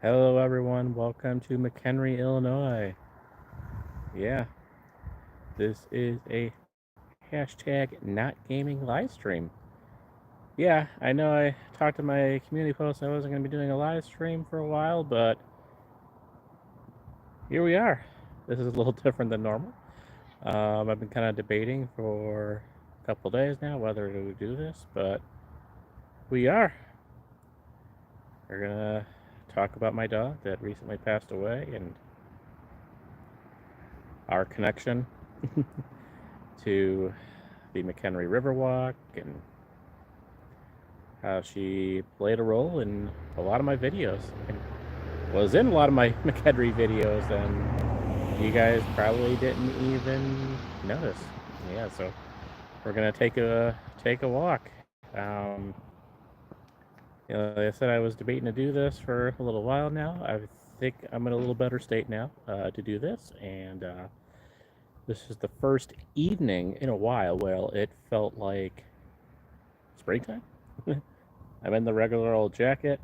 Hello, everyone. Welcome to McHenry, Illinois. Yeah, this is a hashtag not gaming live stream. Yeah, I know I talked to my community post I wasn't going to be doing a live stream for a while, but here we are. This is a little different than normal. I've been kind of debating for a couple days now whether to do this, but we are. We're going to talk about my dog that recently passed away and our connection to the McHenry Riverwalk and how she played a role in a lot of my videos and was in a lot of my McHenry videos, and you guys probably didn't even notice. Yeah, so we're gonna take a walk. Um, like I said, I was debating to do this for a little while now. I think I'm in a little better state now to do this, and this is the first evening in a while where it felt like springtime. I'm in the regular old jacket.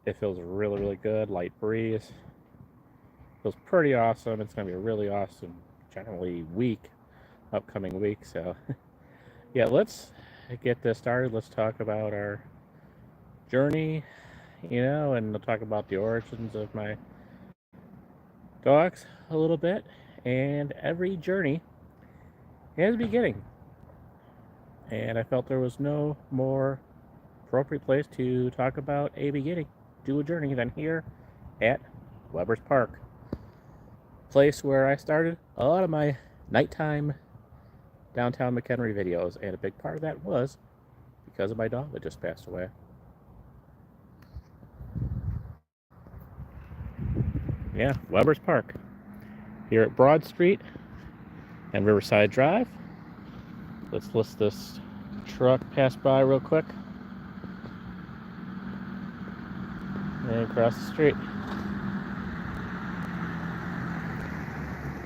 It feels really, really good. Light breeze. Feels pretty awesome. It's going to be a really awesome, generally upcoming week. So, yeah, let's get this started. Let's talk about our journey, and we'll talk about the origins of my dogs a little bit. And every journey has a beginning. And I felt there was no more appropriate place to talk about a beginning, do a journey, than here at Weber's Park. Place where I started a lot of my nighttime downtown McHenry videos, and a big part of that was because of my dog that just passed away. Yeah, Weber's Park here at Broad Street and Riverside Drive. Let's list this truck pass by real quick and across the street.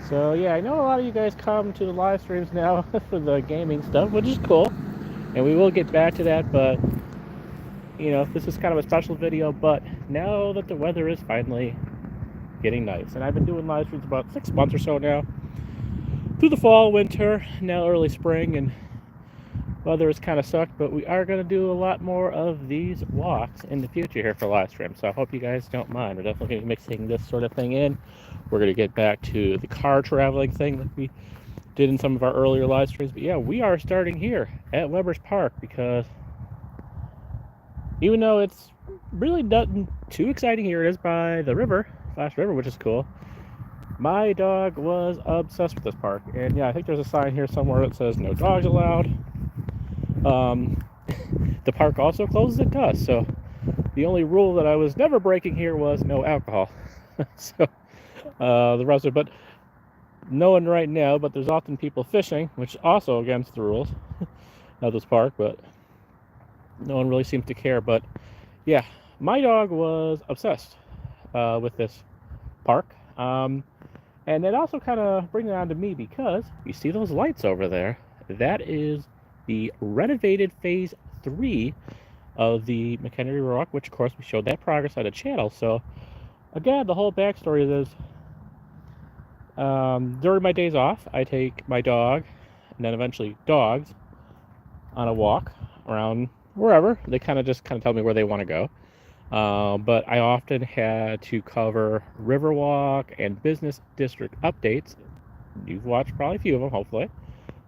So yeah, I know a lot of you guys come to the live streams now for the gaming stuff, which is cool, and we will get back to that, but this is kind of a special video. But now that the weather is finally getting nice, and I've been doing live streams about 6 months or so now, through the fall, winter, now early spring, and weather has kind of sucked, but we are going to do a lot more of these walks in the future here for live stream, so I hope you guys don't mind. We're definitely going to be mixing this sort of thing in. We're going to get back to the car traveling thing that we did in some of our earlier live streams, but yeah, we are starting here at Weber's Park because even though it's really nothing too exciting here, it is by the river, Flash River, which is cool. My dog was obsessed with this park, and yeah, I think there's a sign here somewhere that says no dogs allowed. The park also closes at dusk, so the only rule that I was never breaking here was no alcohol. So the rest of it, but no one right now, but there's often people fishing, which is also against the rules of this park, but no one really seems to care. But yeah, my dog was obsessed with this park. And it also kind of brings it on to me because you see those lights over there? That is the renovated phase 3 of the McHenry Riverwalk, which of course we showed that progress on the channel. So again, the whole backstory is during my days off, I take my dog and then eventually dogs on a walk around wherever. They kind of tell me where they want to go. But I often had to cover Riverwalk and business district updates. You've watched probably a few of them, hopefully.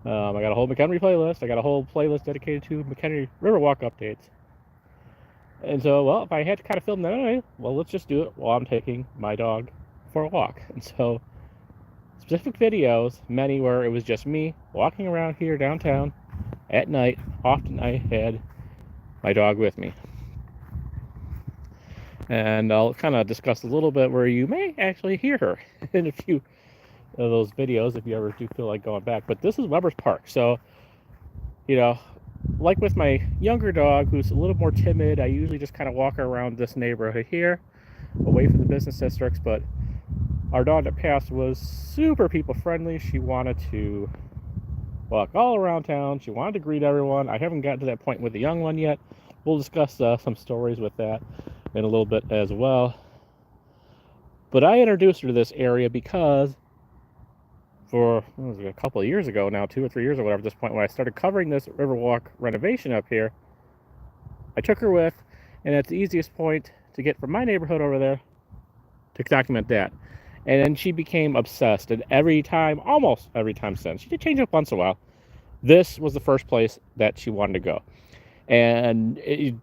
I got a whole McHenry playlist. I got a whole playlist dedicated to McHenry Riverwalk updates. And so, well, if I had to kind of film that anyway, well, let's just do it while I'm taking my dog for a walk. And so, specific videos, many where it was just me walking around here downtown at night. Often I had my dog with me. And I'll kind of discuss a little bit where you may actually hear her in a few of those videos if you ever do feel like going back. But this is Weber's Park. So, like with my younger dog who's a little more timid, I usually just kind of walk around this neighborhood here, away from the business districts. But our dog that passed was super people friendly. She wanted to walk all around town. She wanted to greet everyone. I haven't gotten to that point with the young one yet. We'll discuss some stories with that in a little bit as well. But I introduced her to this area because for a couple of years ago now, 2 or 3 years or whatever, at this point, when I started covering this Riverwalk renovation up here, I took her with, and it's the easiest point to get from my neighborhood over there to document that. And then she became obsessed, and every time, almost every time since, she did change up once in a while, this was the first place that she wanted to go. And it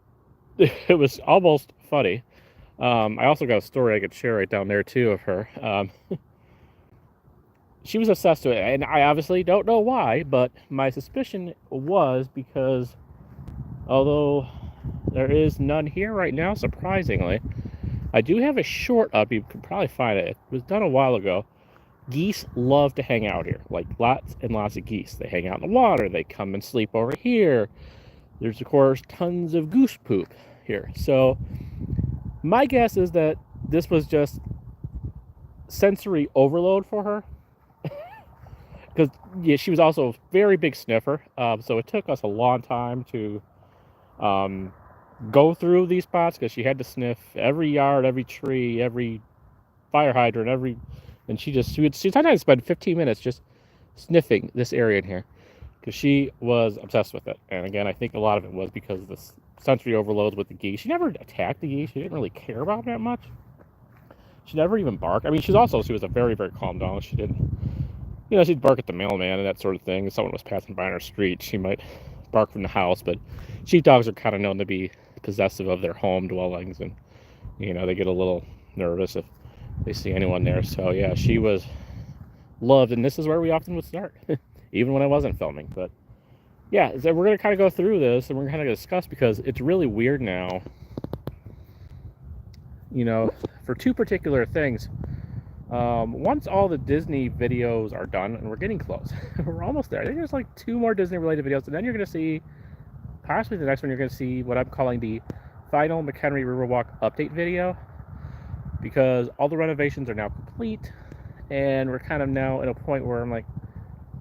was almost funny. I also got a story I could share right down there too of her. She was obsessed with it, and I obviously don't know why, but my suspicion was because although there is none here right now, surprisingly, I do have a short up. You can probably find it. It was done a while ago. Geese love to hang out here, like lots and lots of geese. They hang out in the water. They come and sleep over here. There's, of course, tons of goose poop here. So my guess is that this was just sensory overload for her. Because yeah, she was also a very big sniffer. So it took us a long time to go through these spots because she had to sniff every yard, every tree, every fire hydrant, and she would sometimes spend 15 minutes just sniffing this area in here because she was obsessed with it. And again, I think a lot of it was because of this sensory overloads with the geese. She never attacked the geese. She didn't really care about that much. She never even barked. I mean, she was a very, very calm dog. She didn't, she'd bark at the mailman and that sort of thing. If someone was passing by on her street, she might bark from the house. But sheepdogs are kind of known to be possessive of their home dwellings, and they get a little nervous if they see anyone there. So yeah, she was loved, and this is where we often would start, even when I wasn't filming. But yeah, so we're gonna kind of go through this, and we're kind of discuss because it's really weird now. For two particular things. Once all the Disney videos are done, and we're getting close, we're almost there. I think there's like 2 more Disney related videos, and then you're gonna see. Possibly the next one, you're going to see what I'm calling the final McHenry Riverwalk update video, because all the renovations are now complete, and we're kind of now at a point where I'm like,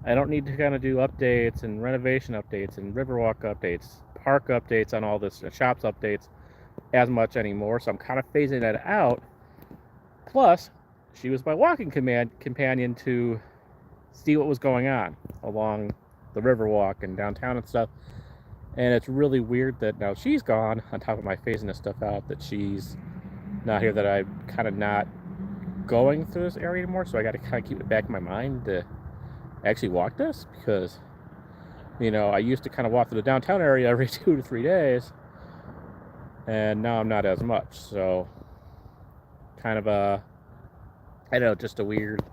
I don't need to kind of do updates and renovation updates and Riverwalk updates, park updates on all this, shops updates as much anymore, so I'm kind of phasing that out. Plus, she was my walking companion to see what was going on along the Riverwalk and downtown and stuff. And it's really weird that now she's gone, on top of my phasing this stuff out, that she's not here, that I'm kind of not going through this area anymore. So I got to kind of keep it back in my mind to actually walk this, because, I used to kind of walk through the downtown area every 2 to 3 days, and now I'm not as much. So kind of just a weird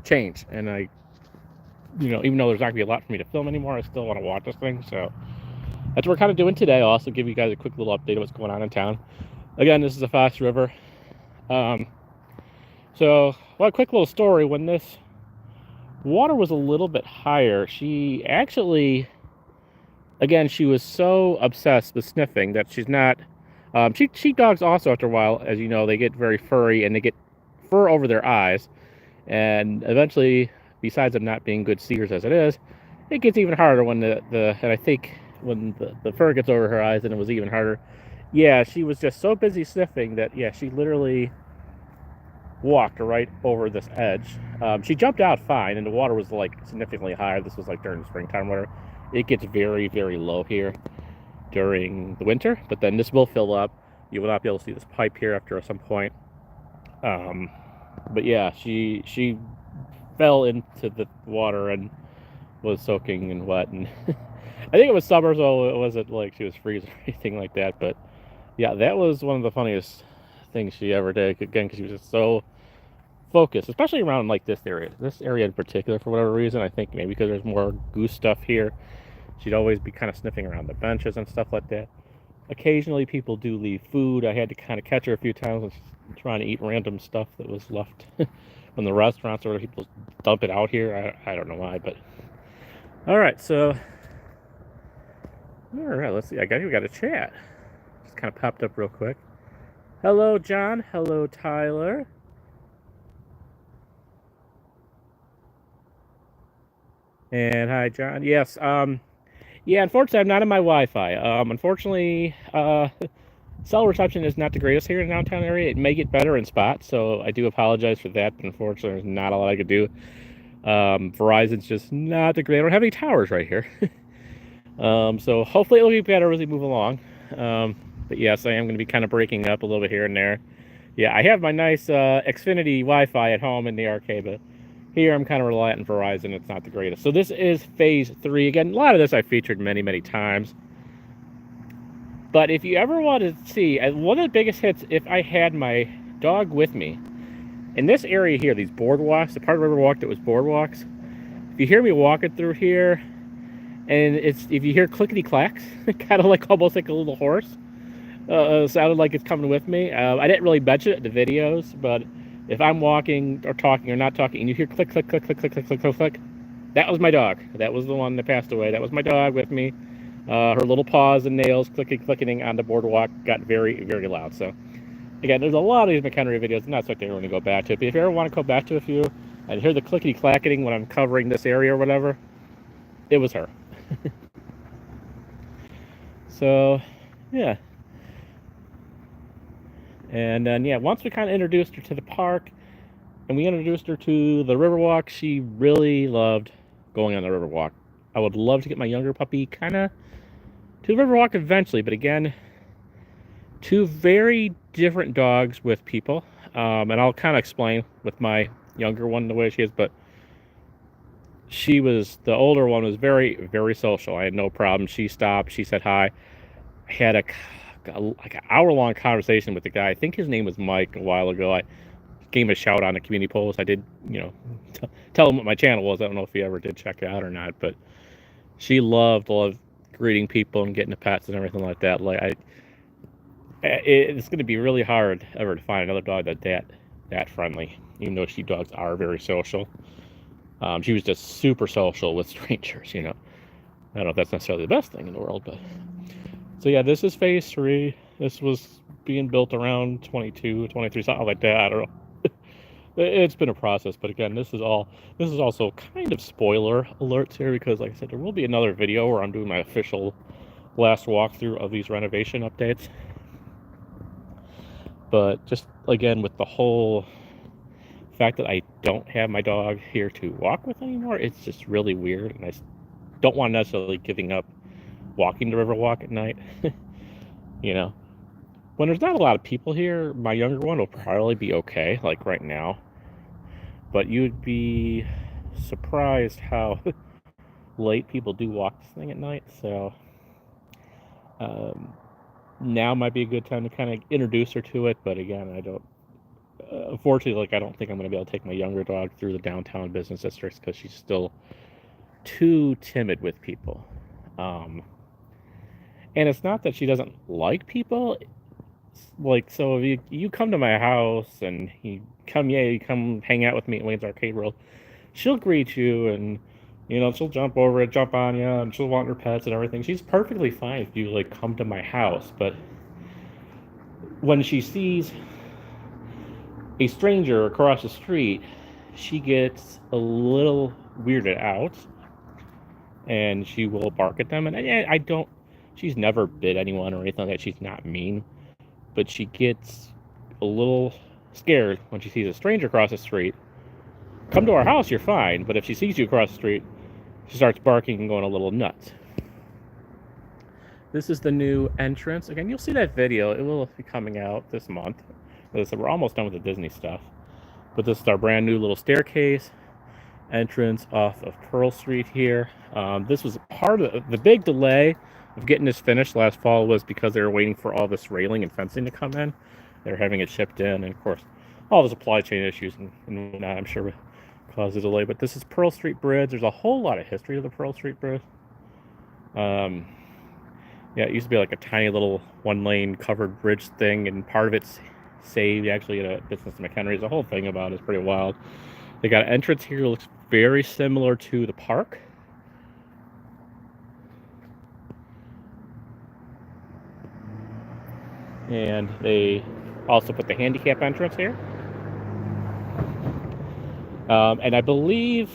change. And I, even though there's not going to be a lot for me to film anymore, I still want to watch this thing. So that's what we're kind of doing today. I'll also give you guys a quick little update of what's going on in town. Again, this is the Fox River. A quick little story. When this water was a little bit higher, she actually, again, she was so obsessed with sniffing that she's not, sheepdogs also, after a while, as you know, they get very furry, and they get fur over their eyes. And eventually, besides them not being good seers as it is, it gets even harder when and I think when the fur gets over her eyes, and it was even harder. Yeah, she was just so busy sniffing that, yeah, she literally walked right over this edge. She jumped out fine, and the water was like significantly higher. This was like during the springtime, whatever. It gets very, very low here during the winter, but then this will fill up. You will not be able to see this pipe here after some point. But yeah, she fell into the water and was soaking and wet, and I think it was summer, so it wasn't like she was freezing or anything like that. But yeah, that was one of the funniest things she ever did, again, because she was just so focused, especially around like this area in particular, for whatever reason. I think maybe because there's more goose stuff here, she'd always be kind of sniffing around the benches and stuff like that. Occasionally people do leave food. I had to kind of catch her a few times when she's trying to eat random stuff that was left from the restaurants, or people dump it out here. I don't know why, but all right, so all right, let's see. We got a chat. Just kind of popped up real quick. Hello, John. Hello, Tyler. And hi, John. Yes. Yeah. Unfortunately, I'm not on my Wi-Fi. Unfortunately, cell reception is not the greatest here in the downtown area. It may get better in spots, so I do apologize for that, but unfortunately there's not a lot I could do. Verizon's just not the great. They don't have any towers right here. So hopefully it'll be better as we move along. But yes, I am going to be kind of breaking up a little bit here and there. Yeah, I have my nice Xfinity Wi-Fi at home in the arcade, but here I'm kind of reliant on Verizon. It's not the greatest. So this is phase 3. Again, a lot of this I've featured many, many times. But if you ever want to see, one of the biggest hits, if I had my dog with me, in this area here, these boardwalks, the part of Riverwalk that was boardwalks, if you hear me walking through here, and if you hear clickety clacks, kind of like almost like a little horse, sounded like it's coming with me. I didn't really mention it in the videos, but if I'm walking or talking or not talking, and you hear click, click, click, click, click, click, click, click, click, that was my dog. That was the one that passed away. That was my dog with me. Her little paws and nails clicking on the boardwalk got very, very loud. So again, there's a lot of these McHenry videos. I'm not expecting everyone to go back to it, but if you ever want to go back to a few and hear the clickety clacketing when I'm covering this area or whatever, it was her. So yeah. And then, yeah, once we kind of introduced her to the park and we introduced her to the Riverwalk, she really loved going on the Riverwalk. I would love to get my younger puppy kind of to the Riverwalk eventually, but again, 2 very different dogs with people. And I'll kind of explain with my younger one the way she is, but the older one was very, very social. I had no problem. She stopped, she said hi. I had like an hour-long conversation with the guy. I think his name was Mike a while ago. I gave him a shout on the community post. I did, tell him what my channel was. I don't know if he ever did check it out or not, but she loved greeting people and getting the pets and everything like that. Like it's going to be really hard ever to find another dog that friendly, even though sheepdogs are very social. She was just super social with strangers, I don't know if that's necessarily the best thing in the world, but so yeah, this is phase 3. This was being built around 22, 23, something like that. I don't know. It's been a process, but again, this is also kind of spoiler alerts here, because like I said, there will be another video where I'm doing my official last walkthrough of these renovation updates. But just again, with the whole fact that I don't have my dog here to walk with anymore, it's just really weird, and I don't want necessarily giving up walking the Riverwalk at night. When there's not a lot of people here, my younger one will probably be okay, like right now. But you'd be surprised how late people do walk this thing at night. So now might be a good time to kind of introduce her to it. But again, I don't, unfortunately, I don't think I'm going to be able to take my younger dog through the downtown business districts, because she's still too timid with people. And it's not that she doesn't like people. So if you come to my house and you come hang out with me at Wayne's Arcade World, she'll greet you, and she'll jump over it, jump on you, and she'll want her pets and everything. She's perfectly fine if you come to my house. But when she sees a stranger across the street, she gets a little weirded out, and she will bark at them. And she's never bit anyone or anything like that. She's not mean, but she gets a little scared when she sees a stranger across the street. Come to our house, you're fine, but if she sees you across the street, she starts barking and going a little nuts. This is the new entrance. Again, you'll see that video. It will be coming out this month. So we're almost done with the Disney stuff. But this is our brand new little staircase entrance off of Pearl Street here. This was part of the big delay of getting this finished last fall, was because they were waiting for all this railing and fencing to come in. They were having it shipped in, and of course, all the supply chain issues and whatnot, I'm sure, caused a delay. But this is Pearl Street Bridge. There's a whole lot of history to the Pearl Street Bridge. Yeah, it used to be like a tiny little 1-lane covered bridge thing, and part of it's saved actually at a business in McHenry. The whole thing about it is pretty wild. They got an entrance here that looks very similar to the park. And they also put the handicap entrance here. And I believe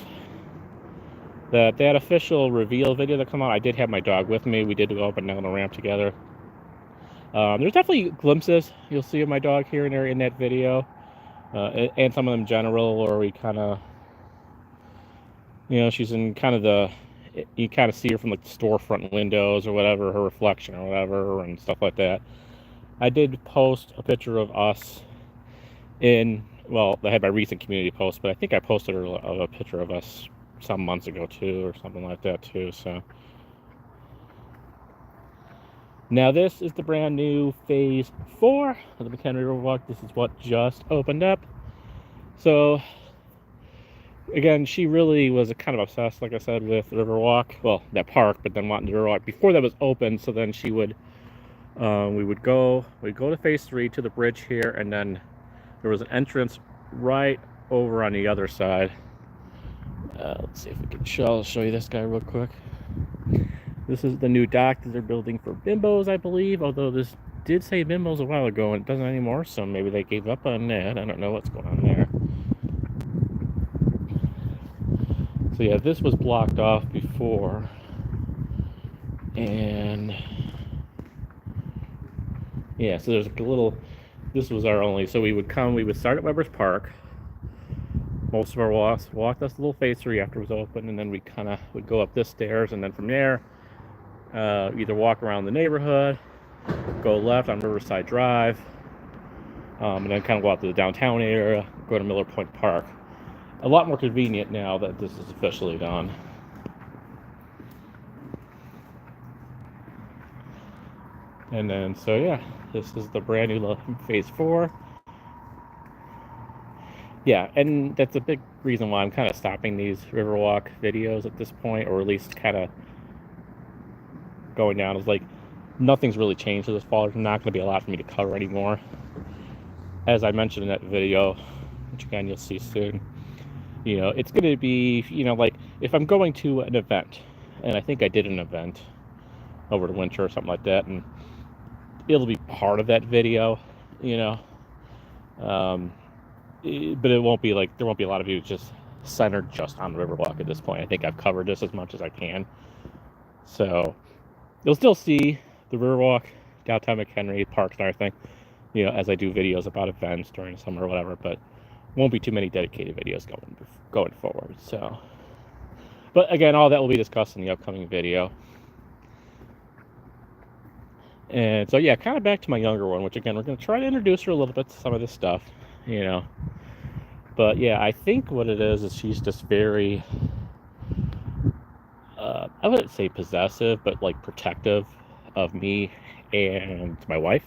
that official reveal video that came out, I did have my dog with me. We did go up and down the ramp together. There's definitely glimpses you'll see of my dog here and there in that video, and some of them general, or we kind of, she's in kind of you kind of see her from like the storefront windows or whatever, her reflection or whatever, and stuff like that. I did post a picture of us I had my recent community post, but I think I posted a picture of us some months ago too, or something like that too, so. Now this is the brand new phase 4 of the McHenry Riverwalk. This is what just opened up. So again, she really was kind of obsessed, like I said, with the Riverwalk. Well, that park, but then wanting the Riverwalk before that was open. So then she would, we'd go to phase 3 to the bridge here, and then there was an entrance right over on the other side. Let's see if we can show you this guy real quick. This is the new dock that they're building for Bimbos, I believe, although this did say Bimbos a while ago and it doesn't anymore, so maybe they gave up on that. I don't know what's going on there. So yeah, this was blocked off before, and yeah, so there's a little, this was our only, so we would start at Weber's Park. Most of our walked us a little phase 3 after it was open, and then we kind of would go up this stairs, and then from there, either walk around the neighborhood, go left on Riverside Drive, and then kind of go out to the downtown area, go to Miller Point Park. A lot more convenient now that this is officially done. And then, so yeah, this is the brand new phase 4. Yeah, and that's a big reason why I'm kind of stopping these Riverwalk videos at this point, or at least kind of going down. Is like, nothing's really changed this fall. There's not going to be a lot for me to cover anymore. As I mentioned in that video, which again you'll see soon, it's going to be, like if I'm going to an event, and I think I did an event over the winter or something like that, and it'll be part of that video, but it won't be like, there won't be a lot of you just centered just on the Riverwalk at this point. I think I've covered this as much as I can. So you'll still see the Riverwalk, downtown McHenry, parks and everything, as I do videos about events during the summer or whatever, but won't be too many dedicated videos going forward. So, but again, all that will be discussed in the upcoming video. And so yeah, kind of back to my younger one, which again, we're going to try to introduce her a little bit to some of this stuff, but yeah, I think what it is she's just very, I wouldn't say possessive, but like protective of me and my wife.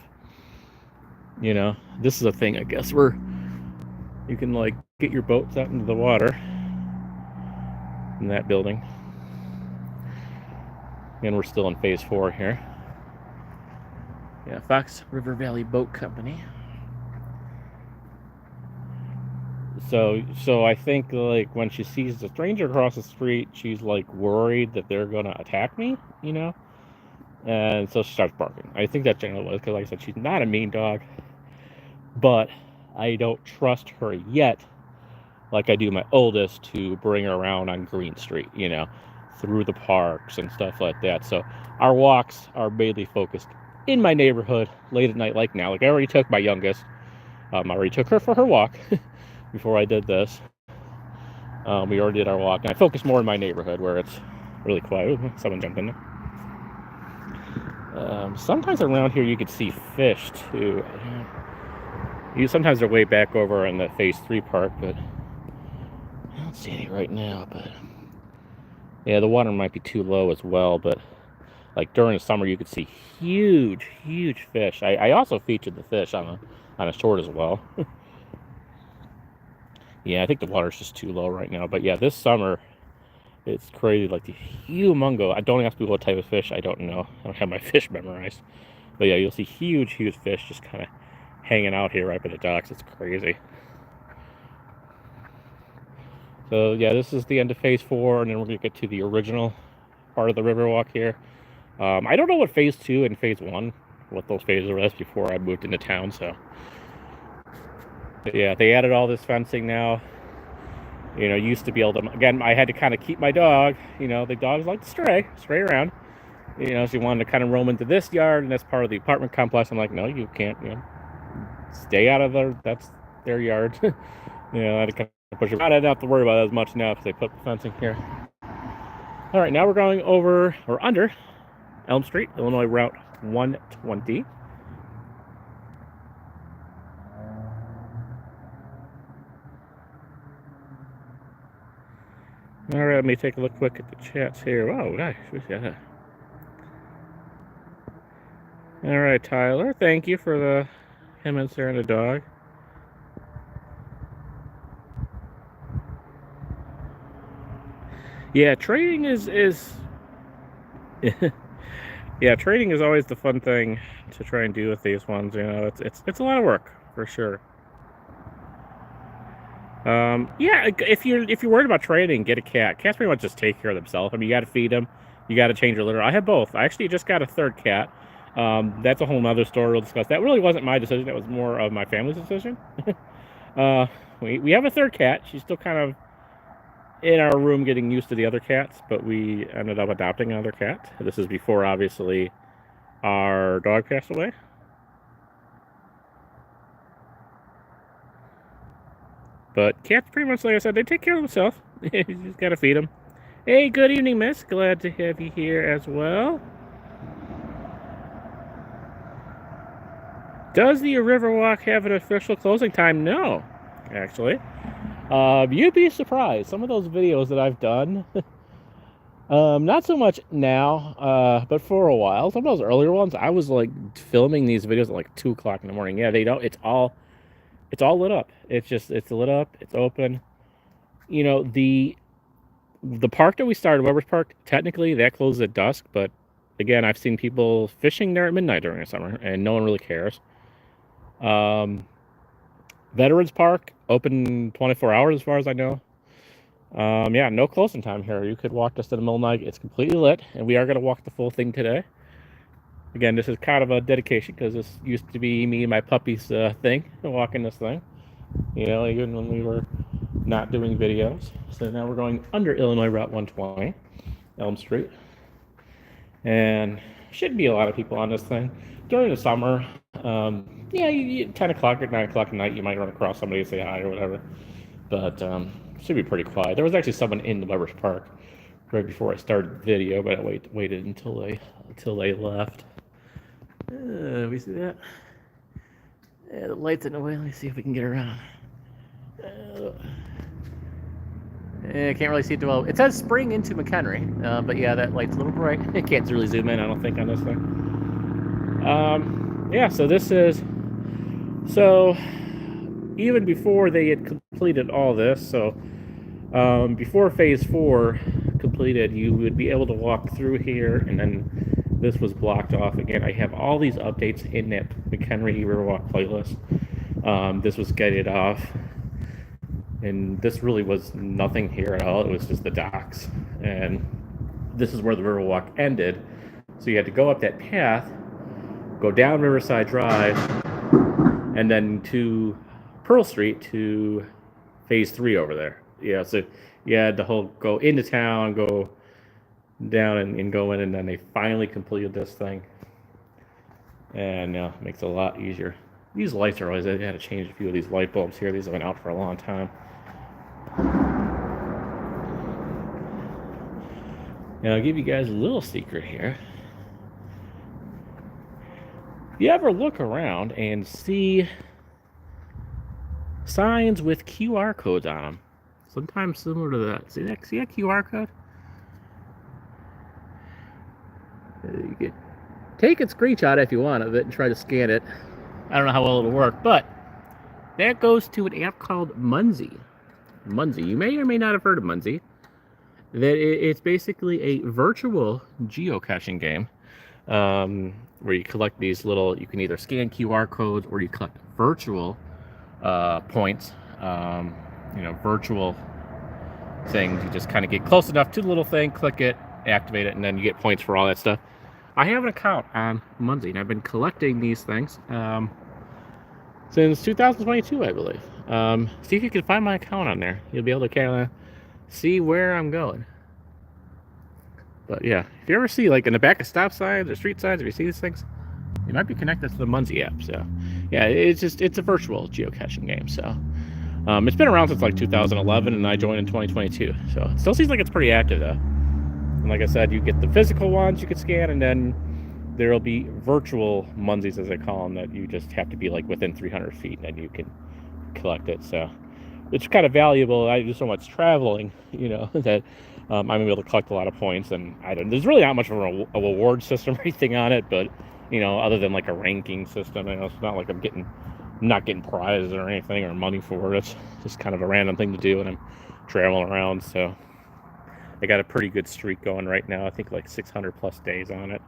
This is a thing, I guess, where you can like get your boats out into the water in that building. And we're still in phase 4 here. Yeah, Fox River Valley Boat Company. So I think like when she sees the stranger across the street, she's like worried that they're gonna attack me, and so she starts barking. I think that's generally what it is, because like I said, she's not a mean dog, but I don't trust her yet like I do my oldest to bring her around on Green Street, through the parks and stuff like that. So our walks are mainly focused in my neighborhood late at night, like now. Like I already took my youngest, I already took her for her walk before I did this. We already did our walk, and I focus more in my neighborhood where it's really quiet. Ooh, someone jumped in there. Sometimes around here you could see fish too. Sometimes they're way back over in the phase 3 park, but I don't see any right now. But yeah, the water might be too low as well, but like during the summer you could see huge fish. I also featured the fish on a short as well. Yeah, I think the water's just too low right now. But yeah, this summer, it's crazy. Like the humongo. I don't ask me what type of fish. I don't know. I don't have my fish memorized. But yeah, you'll see huge fish just kind of hanging out here right by the docks. It's crazy. So yeah, this is the end of phase 4, and then we're going to get to the original part of the Riverwalk here. I don't know what phase 2 and phase 1, what those phases were before I moved into town, so. But yeah, they added all this fencing now. Used to be able to, again, I had to kind of keep my dog, the dogs like to stray around. You know, she wanted to kind of roam into this yard, and that's part of the apartment complex. I'm like, no, you can't. You know, stay out of that's their yard. You know, I had to kind of push it. I didn't have to worry about it as much now because they put the fencing here. All right, now we're going over or under Elm Street, Illinois Route 120. All right, let me take a look quick at the chats here. Oh, gosh. Yeah. All right, Tyler, thank you for the him and Sarah and the dog. Yeah, trading is yeah, trading is always the fun thing to try and do with these ones. You know, it's a lot of work for sure. Yeah, if you're worried about trading, get a cat. Cats pretty much just take care of themselves. I mean, you got to feed them, you got to change your litter. I have both. I actually just got a third cat. That's a whole nother story we'll discuss. That really wasn't my decision. That was more of my family's decision. We have a third cat. She's still kind of in our room getting used to the other cats, but we ended up adopting another cat. This is before, obviously, our dog passed away. But cats, pretty much, like I said, they take care of themselves. You just gotta feed them. Hey, good evening, miss. Glad to have you here as well. Does the Riverwalk have an official closing time? No, actually. You'd be surprised. Some of those videos that I've done, not so much now, but for a while, some of those earlier ones, I was like filming these videos at like 2 o'clock in the morning. Yeah, they don't. It's all lit up. It's lit up. It's open. You know, the park that we started, Weber's Park, technically that closes at dusk, but again, I've seen people fishing there at midnight during the summer, and no one really cares. Veterans Park, open 24 hours as far as I know. Yeah, no closing time here. You could walk just in the middle of the night. It's completely lit, and we are going to walk the full thing today. Again, this is kind of a dedication because this used to be me and my puppy's thing, walking this thing. You know, even when we were not doing videos. So now we're going under Illinois Route 120, Elm Street. And should be a lot of people on this thing. During the summer, yeah, 10 o'clock or 9 o'clock at night, you might run across somebody and say hi or whatever. But should be pretty quiet. There was actually someone in the Weber's Park right before I started the video, but I waited until they left. We see that? Yeah, the light's in the way. Let me see if we can get around. I can't really see it too well. It says spring into McHenry, but yeah, that light's a little bright. I can't really zoom in, I don't think, on this thing. Yeah, so this is... So, even before they had completed all this, so before Phase 4 completed, you would be able to walk through here, and then this was blocked off. Again, I have all these updates in that McHenry Riverwalk playlist. This was gated off, and this really was nothing here at all. It was just the docks, and this is where the Riverwalk ended. So you had to go up that path, go down Riverside Drive, and then to Pearl Street to Phase 3 over there. Yeah, so you had to go into town, go down and go in, and then they finally completed this thing. And it makes it a lot easier. These lights are always, I had to change a few of these light bulbs here. These have been out for a long time. Now I'll give you guys a little secret here. If you ever look around and see signs with QR codes on them, sometimes similar to that. See that QR code? You could take a screenshot if you want of it and try to scan it. I don't know how well it'll work, but that goes to an app called Munzee. Munzee, you may or may not have heard of Munzee. It's basically a virtual geocaching game where you collect these little, you can either scan QR codes or you collect virtual points, virtual things. You just kind of get close enough to the little thing, click it, activate it, and then you get points for all that stuff. I have an account on Munzee, and I've been collecting these things since 2022, I believe. See if you can find my account on there. You'll be able to kind of see where I'm going. But yeah, if you ever see like in the back of stop signs or street signs, if you see these things, you might be connected to the Munzee app. So yeah, it's a virtual geocaching game. So it's been around since like 2011, and I joined in 2022. So it still seems like it's pretty active though. And like I said, you get the physical ones you could scan, and then there'll be virtual Munzees, as I call them, that you just have to be like within 300 feet, and then you can collect it. So it's kind of valuable. I do so much traveling, that I'm able to collect a lot of points, and there's really not much of a reward system or anything on it, but other than like a ranking system, it's not like I'm not getting prizes or anything or money for it. It's just kind of a random thing to do, and I'm traveling around. So I got a pretty good streak going right now. I think like 600 plus days on it.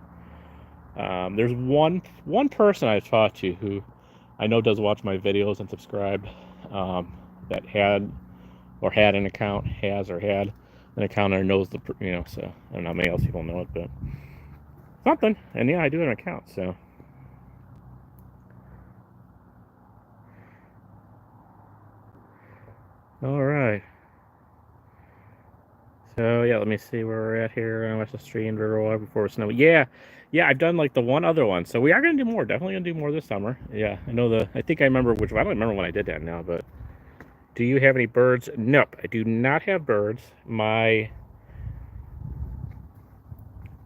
There's one person I've talked to who I know does watch my videos and subscribed, that had an account, has or had an account, or knows so I don't know how many else people know it, but something. And yeah, I do have an account, so. All right. So yeah, let me see where we're at here. I watched the stream before snow. Yeah, I've done like the one other one. So we are gonna do more. Definitely gonna do more this summer. Yeah, I think I remember which one. I don't remember when I did that now, but do you have any birds? Nope, I do not have birds. My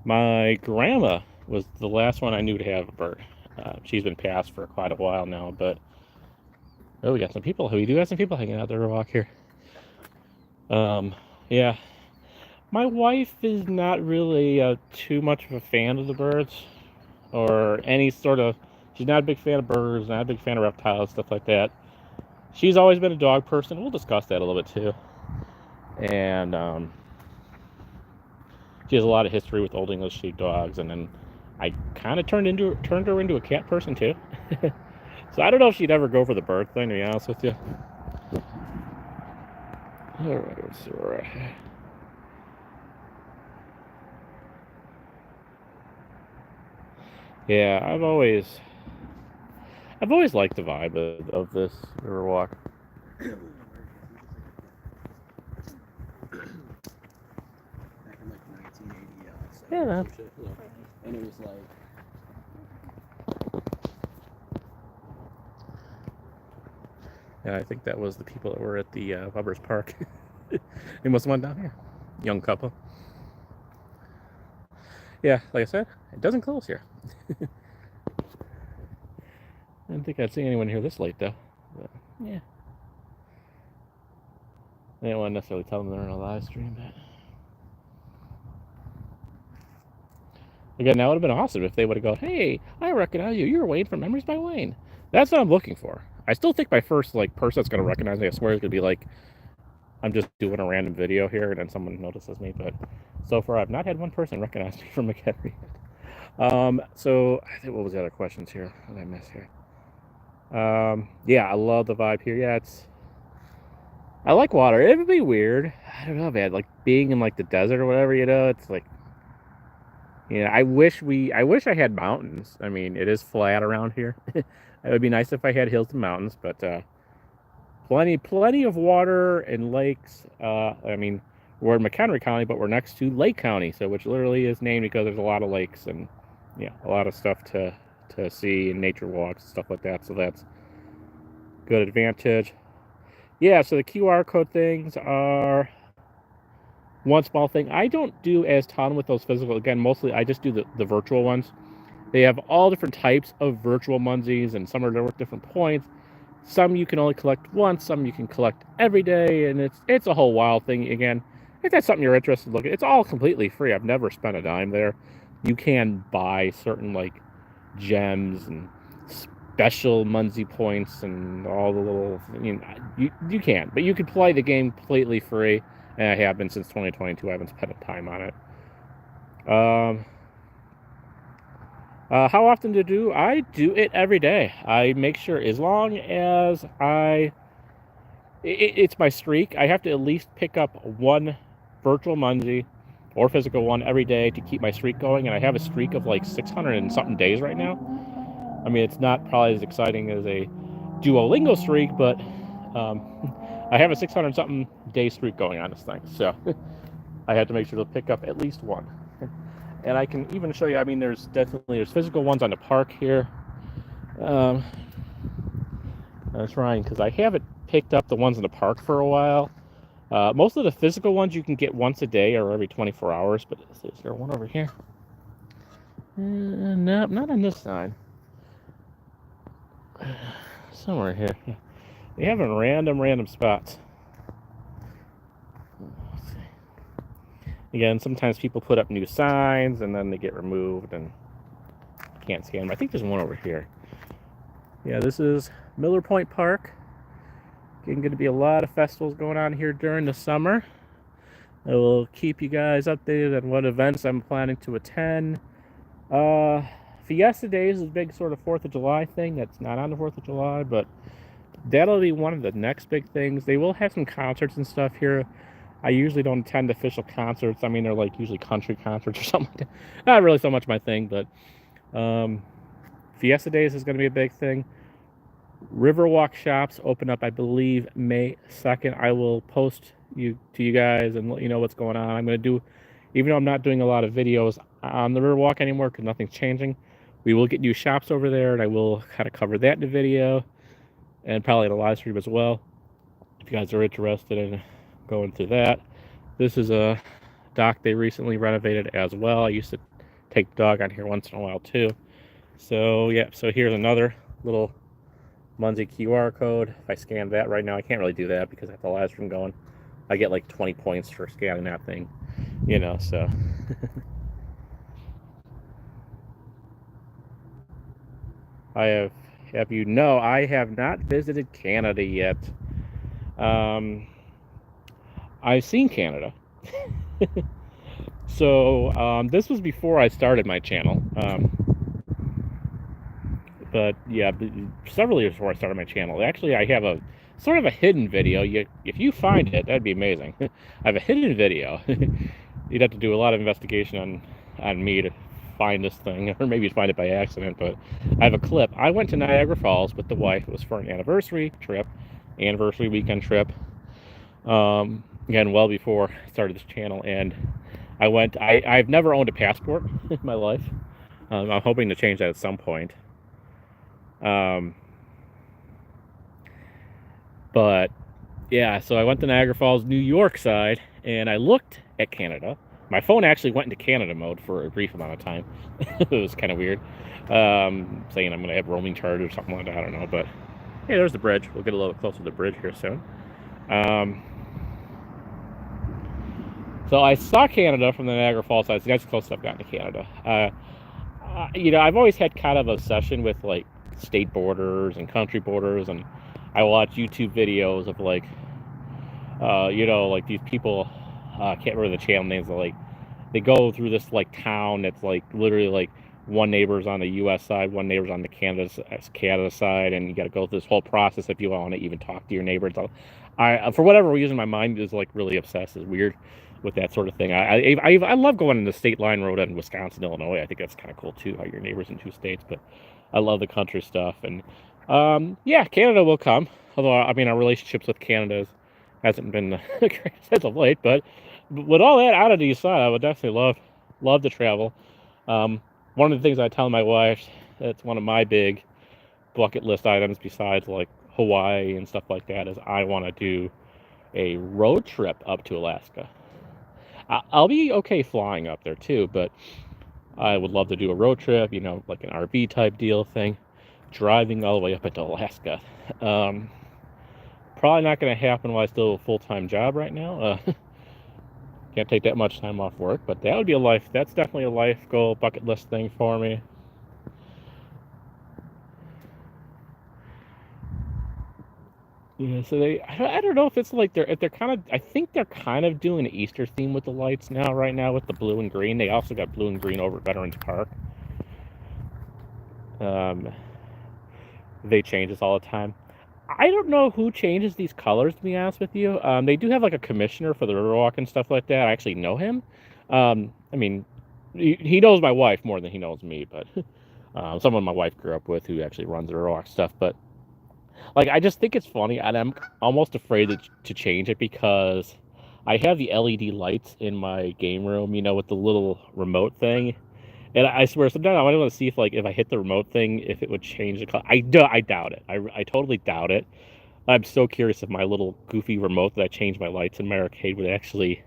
grandma was the last one I knew to have a bird. She's been passed for quite a while now, but we got some people. We do have some people hanging out there walk here. Yeah. My wife is not really too much of a fan of the birds, or any sort of. She's not a big fan of birds, not a big fan of reptiles, stuff like that. She's always been a dog person. We'll discuss that a little bit too. And she has a lot of history with Old English sheepdogs, and then I kind of turned her into a cat person too. So I don't know if she'd ever go for the bird thing, to be honest with you. All right, let's see where we're at. Yeah, I've always liked the vibe of this Riverwalk. Back in like 1980, Yeah. And it was like. Yeah, I think that was the people that were at the Weber's Park. They must have went down here. Young couple. Yeah, like I said, it doesn't close here. I didn't think I'd see anyone here this late, though. But, yeah. I didn't want to necessarily tell them they're in a live stream, but... Again, that would have been awesome if they would have gone, hey, I recognize you. You're Wayne from Memories by Wayne. That's what I'm looking for. I still think my first person that's going to recognize me, I swear, is going to be like, I'm just doing a random video here and then someone notices me. But so far, I've not had one person recognize me from McHenry. So I think, what was the other questions here? What did I miss here? Yeah, I love the vibe here. Yeah, I like water. It would be weird. I don't know, man. Like being in like the desert or whatever, it's like, I wish I had mountains. I mean, it is flat around here. It would be nice if I had hills and mountains, but plenty of water and lakes. I mean, we're in McHenry County, but we're next to Lake County, which literally is named because there's a lot of lakes and a lot of stuff to see and nature walks and stuff like that. So that's good advantage. Yeah, so the QR code things are one small thing. I don't do as ton with those physical. Again, mostly I just do the virtual ones. They have all different types of virtual Munzees, and some are worth different points. Some you can only collect once, some you can collect every day, and it's a whole wild thing. Again, if that's something you're interested in looking, it's all completely free. I've never spent a dime there. You can buy certain like gems and special Munzee points and all the little, you can, but you can play the game completely free, and I have been since 2022. I haven't spent a time on it. How often to do? I do it every day. I make sure, as long as it's my streak, I have to at least pick up one virtual Munzee or physical one every day to keep my streak going, and I have a streak of like 600 and something days right now. I mean, it's not probably as exciting as a Duolingo streak, but I have a 600 something day streak going on this thing, so I had to make sure to pick up at least one. And I can even show you, I mean, there's physical ones on the park here. I was trying, because I haven't picked up the ones in the park for a while. Most of the physical ones you can get once a day or every 24 hours, but is there one over here? No, not on this side. Somewhere here. They have in random spots. Again, sometimes people put up new signs and then they get removed and can't see them. I think there's one over here. Yeah, this is Miller Point Park. Going to be a lot of festivals going on here during the summer. I will keep you guys updated on what events I'm planning to attend. Fiesta Days is a big sort of 4th of July thing that's not on the 4th of July, but that'll be one of the next big things. They will have some concerts and stuff here. I usually don't attend official concerts. I mean, they're like usually country concerts or something like that. Not really so much my thing, but Fiesta Days is going to be a big thing. Riverwalk shops open up, I believe, May 2nd. I will post to you guys and let you know what's going on. I'm going to do, even though I'm not doing a lot of videos on the Riverwalk anymore because nothing's changing, we will get new shops over there, and I will kind of cover that in the video and probably in a live stream as well if you guys are interested in going through that. This is a dock they recently renovated as well. I used to take the dog on here once in a while too. So yeah, so here's another little Muncie QR code. If I scan that right now, I can't really do that because I have the live stream going. I get like 20 points for scanning that thing, you know, so. I have not visited Canada yet. I've seen Canada. So this was before I started my channel. But yeah, several years before I started my channel. Actually, I have a sort of a hidden video. If you find it, that'd be amazing. I have a hidden video. You'd have to do a lot of investigation on me to find this thing, or maybe you'd find it by accident, but I have a clip. I went to Niagara Falls with the wife. It was for an anniversary weekend trip. Again, well before I started this channel, and I've never owned a passport in my life. I'm hoping to change that at some point. But yeah, so I went to Niagara Falls, New York side, and I looked at Canada. My phone actually went into Canada mode for a brief amount of time. It was kind of weird. Saying I'm going to have roaming charge or something like that. I don't know, but hey, there's the bridge. We'll get a little closer to the bridge here soon. So I saw Canada from the Niagara Falls side. That's the closest I've gotten to Canada. You know, I've always had kind of a obsession with like state borders and country borders, and I watch YouTube videos of like, you know, like these people, I can't remember the channel names, like they go through this like town that's like literally like one neighbor's on the US side, one neighbor's on the Canada side, and you got to go through this whole process if you want to even talk to your neighbors. For whatever reason, my mind is like really obsessed. It's weird with that sort of thing. I love going in the state line road in Wisconsin, Illinois. I think that's kind of cool too, how your neighbors in two states, but I love the country stuff. And yeah, Canada will come. Although, I mean, our relationships with Canada hasn't been the greatest as of late, but with all that out of the side, I would definitely love to travel. One of the things I tell my wife, that's one of my big bucket list items besides like Hawaii and stuff like that, is I want to do a road trip up to Alaska. I'll be okay flying up there too, but I would love to do a road trip, you know, like an RV type deal thing, driving all the way up into Alaska. Probably not going to happen while I still have a full-time job right now. Can't take that much time off work, but that would be that's definitely a life goal, bucket list thing for me. Yeah, so I don't know if it's like they're kind of, I think they're kind of doing an Easter theme with the lights now, right now, with the blue and green. They also got blue and green over at Veterans Park. They change this all the time. I don't know who changes these colors, to be honest with you. They do have like a commissioner for the Riverwalk and stuff like that. I actually know him. I mean, he knows my wife more than he knows me, but someone my wife grew up with who actually runs the Riverwalk stuff. But like, I just think it's funny, and I'm almost afraid to change it because I have the LED lights in my game room, you know, with the little remote thing. And I swear, sometimes I want to see if, like, if I hit the remote thing, if it would change the color. I doubt it. I totally doubt it. I'm so curious if my little goofy remote that I change my lights in my arcade would actually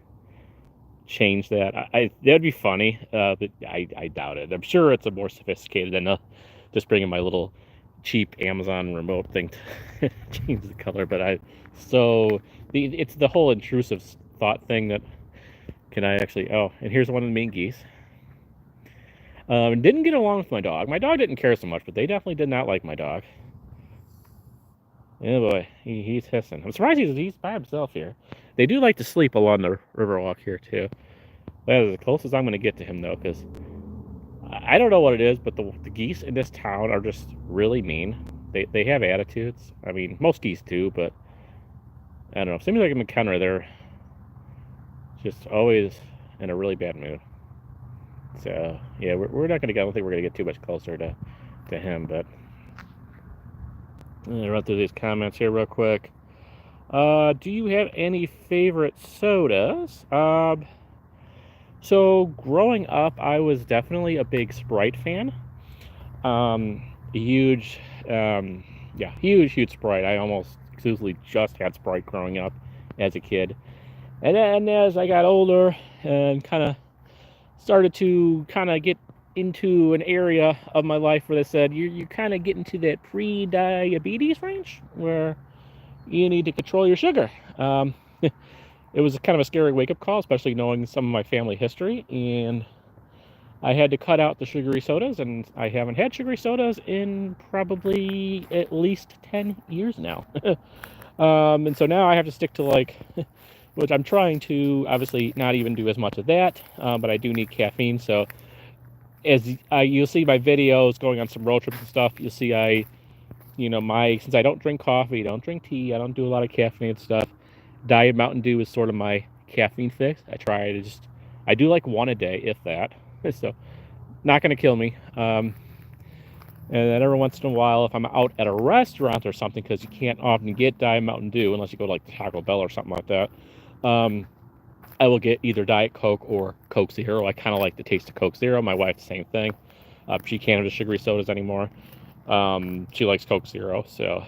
change that. That'd be funny, but I doubt it. I'm sure it's a more sophisticated than just bringing my little cheap Amazon remote thing to change the color. But it's the whole intrusive thought thing that can I actually. Oh, and here's one of the main geese. Didn't get along with my dog. My dog didn't care so much, but they definitely did not like my dog. Oh boy, he's hissing. I'm surprised he's by himself here. They do like to sleep along the Riverwalk here too. That is the closest I'm going to get to him though, because I don't know what it is, but the geese in this town are just really mean. They have attitudes. I mean, most geese do, but I don't know. Seems like in McHenry, they're just always in a really bad mood. So yeah, we're not going to get. I don't think we're going to get too much closer to him, but I'm going to run through these comments here real quick. Do you have any favorite sodas? So growing up, I was definitely a big Sprite fan. Huge Sprite. I almost exclusively just had Sprite growing up as a kid. And then as I got older and kind of started to kind of get into an area of my life where they said, you kind of get into that pre-diabetes range where you need to control your sugar. It was kind of a scary wake-up call, especially knowing some of my family history, and I had to cut out the sugary sodas, and I haven't had sugary sodas in probably at least 10 years now. And so now I have to stick to which I'm trying to obviously not even do as much of that, but I do need caffeine. So as you'll see my videos going on some road trips and stuff, you'll see since I don't drink coffee, don't drink tea, I don't do a lot of caffeinated stuff. Diet Mountain Dew is sort of my caffeine fix. I do like one a day, if that. So, not going to kill me. And then every once in a while, if I'm out at a restaurant or something, because you can't often get Diet Mountain Dew unless you go to like Taco Bell or something like that, I will get either Diet Coke or Coke Zero. I kind of like the taste of Coke Zero. My wife, the same thing. She can't have the sugary sodas anymore. She likes Coke Zero. So,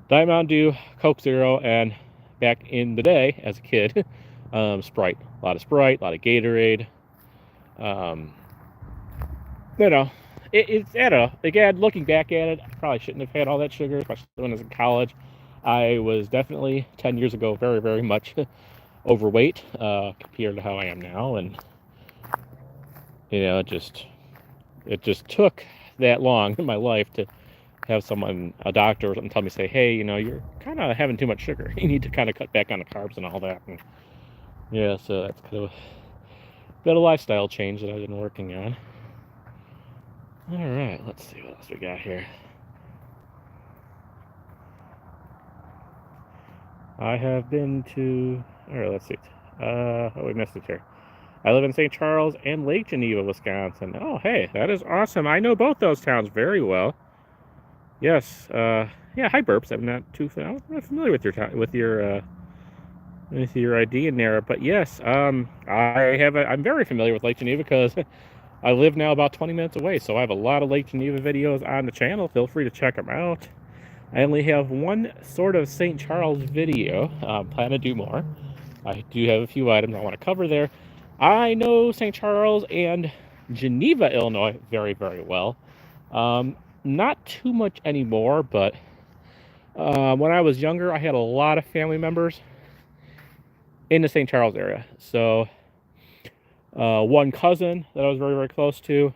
Diet Mountain Dew, Coke Zero, and back in the day as a kid, Sprite. A lot of Sprite, a lot of Gatorade. It's I don't know. Again, looking back at it, I probably shouldn't have had all that sugar, especially when I was in college. I was definitely 10 years ago very, very much overweight compared to how I am now, and it just took that long in my life to have a doctor or something tell me, say, hey, you're kind of having too much sugar. You need to kind of cut back on the carbs and all that. And yeah, so that's kind of a bit of lifestyle change that I've been working on. All right, let's see what else we got here. I have been to, all right, let's see. We missed it here. I live in St. Charles and Lake Geneva, Wisconsin. Oh, hey, that is awesome. I know both those towns very well. Yes, yeah, hi Burps. I'm not familiar with your ID in there, but yes, I'm very familiar with Lake Geneva because I live now about 20 minutes away, so I have a lot of Lake Geneva videos on the channel. Feel free to check them out. I only have one sort of St. Charles video. Plan to do more. I do have a few items I want to cover there. I know St. Charles and Geneva, Illinois very, very well. Not too much anymore, but when I was younger, I had a lot of family members in the St. Charles area. So one cousin that I was very, very close to,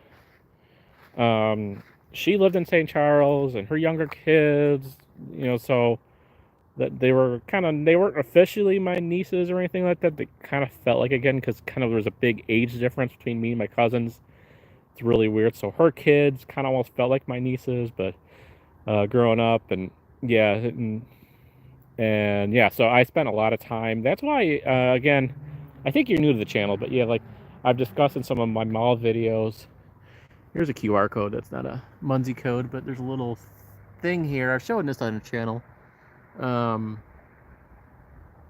she lived in St. Charles, and her younger kids, so that they weren't officially my nieces or anything like that. They kind of felt like, again, because kind of there was a big age difference between me and my cousins. It's really weird. So her kids kind of almost felt like my nieces, but growing up, and yeah, and yeah, so I spent a lot of time. That's why, again, I think you're new to the channel, but yeah, like I've discussed in some of my mall videos. Here's a QR code. That's not a Munzie code, but there's a little thing here. I've shown this on the channel.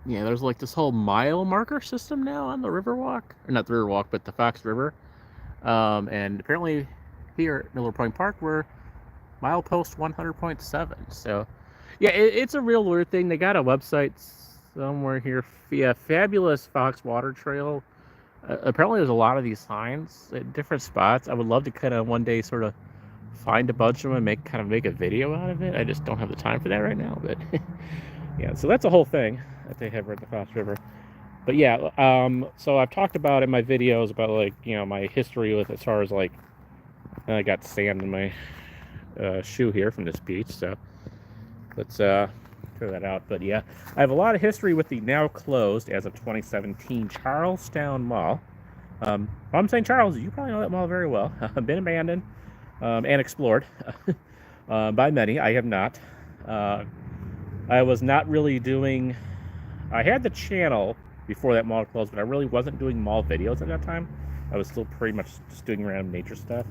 yeah, there's like this whole mile marker system now on the Riverwalk, or not the Riverwalk, but the Fox River. And apparently here at Miller Point Park, we're milepost 100.7. So, yeah, it's a real weird thing. They got a website somewhere here. Yeah, Fabulous Fox Water Trail. Apparently, there's a lot of these signs at different spots. I would love to kind of one day sort of find a bunch of them and make a video out of it. I just don't have the time for that right now. But yeah, so that's a whole thing that they have at the Fox River. But yeah, so I've talked about in my videos about like, you know, my history with as far as like, I got sand in my shoe here from this beach, so let's throw that out. But yeah, I have a lot of history with the now closed as of 2017 Charlestown Mall. If I'm saying Charles, you probably know that mall very well. Been abandoned and explored by many. I have not. I was not really doing. I had the channel before that mall closed, but I really wasn't doing mall videos at that time. I was still pretty much just doing random nature stuff.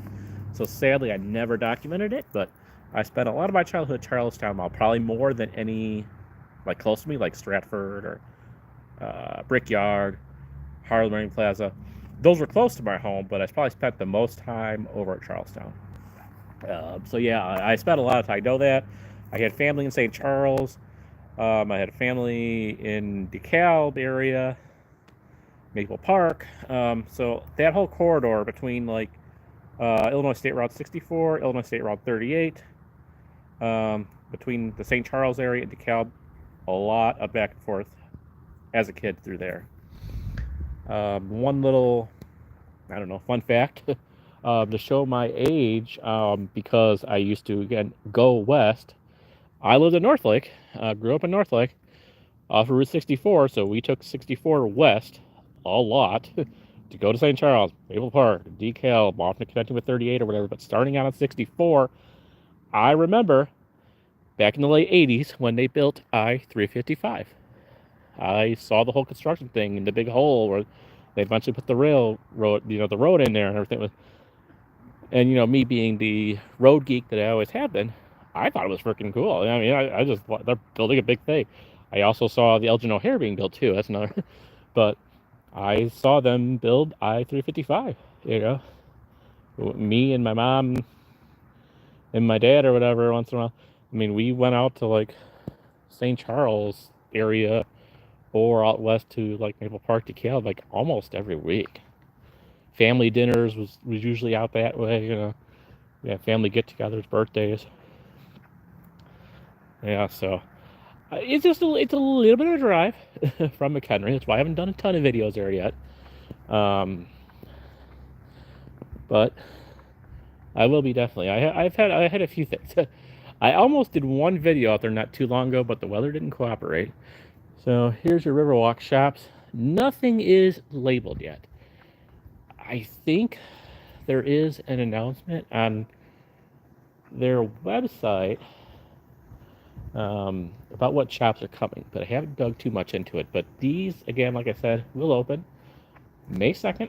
So sadly, I never documented it, but I spent a lot of my childhood at Charlestown Mall, probably more than any like close to me, like Stratford or Brickyard, Harlem Marine Plaza. Those were close to my home, but I probably spent the most time over at Charlestown. So yeah, I spent a lot of time. I know that. I had family in St. Charles. I had a family in DeKalb area, Maple Park. So that whole corridor between like Illinois State Route 64, Illinois State Route 38, between the St. Charles area and DeKalb, a lot of back and forth as a kid through there. One little, I don't know, fun fact to show my age, because I used to, again, go west. I lived in Northlake, grew up in Northlake, off of Route 64, so we took 64 west a lot to go to St. Charles, Maple Park, DeKalb, often connecting with 38 or whatever, but starting out on 64, I remember back in the late 80s when they built I-355. I saw the whole construction thing in the big hole where they eventually put the railroad, you know, the road in there and everything. And, you know, me being the road geek that I always have been, I thought it was freaking cool. I mean, I just, they're building a big thing. I also saw the Elgin O'Hare being built too. That's another, but I saw them build I-355, you know. Me and my mom and my dad or whatever once in a while. I mean, we went out to like St. Charles area or out west to like Maple Park, DeKalb, like almost every week. Family dinners was usually out that way, you know. Yeah, family get-togethers, birthdays. Yeah, so it's just it's a little bit of a drive from McHenry. That's why I haven't done a ton of videos there yet. But I will be definitely. I had a few things. I almost did one video out there not too long ago, but the weather didn't cooperate. So here's your Riverwalk shops. Nothing is labeled yet. I think there is an announcement on their website about what shops are coming, but I haven't dug too much into it. But these, again, like I said, will open May 2nd.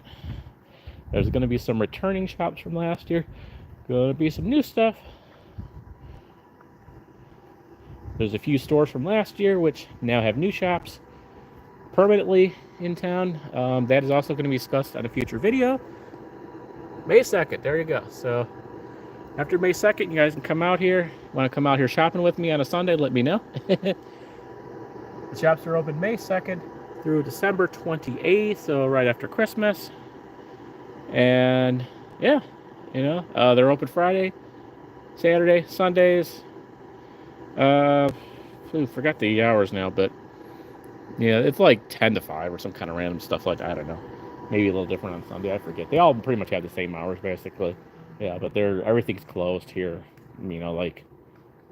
There's going to be some returning shops from last year. Going to be some new stuff. There's a few stores from last year which now have new shops permanently in town. That is also going to be discussed on a future video. May 2nd, there you go. So after May 2nd, you guys can come out here. Want to come out here shopping with me on a Sunday, let me know. The shops are open May 2nd through December 28th, so right after Christmas. And yeah, you know, they're open Friday, Saturday, Sundays. Forgot the hours now, but yeah, it's like 10 to 5 or some kind of random stuff like that. I don't know. Maybe a little different on Sunday. I forget. They all pretty much have the same hours, basically. Yeah, but everything's closed here. You know, like